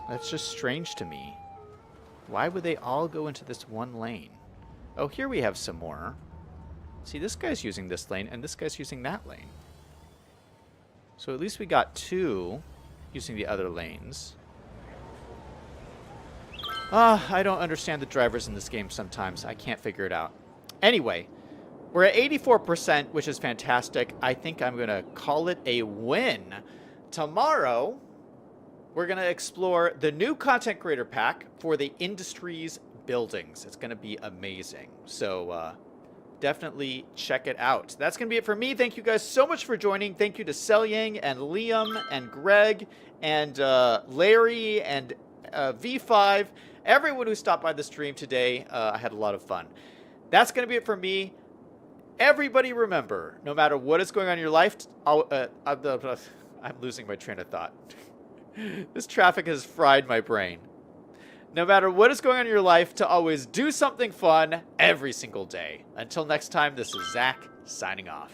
Speaker 1: That's just strange to me. Why would they all go into this one lane? Oh, here we have some more. See, this guy's using this lane, and this guy's using that lane. So at least we got two using the other lanes. I don't understand the drivers in this game sometimes. I can't figure it out. Anyway, we're at 84%, which is fantastic. I think I'm going to call it a win. Tomorrow, we're going to explore the new content creator pack for the industry's buildings. It's going to be amazing. So definitely check it out. That's going to be it for me. Thank you guys so much for joining. Thank you to Selyang and Liam and Greg and Larry and V5. Everyone who stopped by the stream today. I had a lot of fun. That's going to be it for me. Everybody remember, no matter what is going on in your life, I'm losing my train of thought. This traffic has fried my brain. No matter what is going on in your life, to always do something fun every single day. Until next time, this is Zach signing off.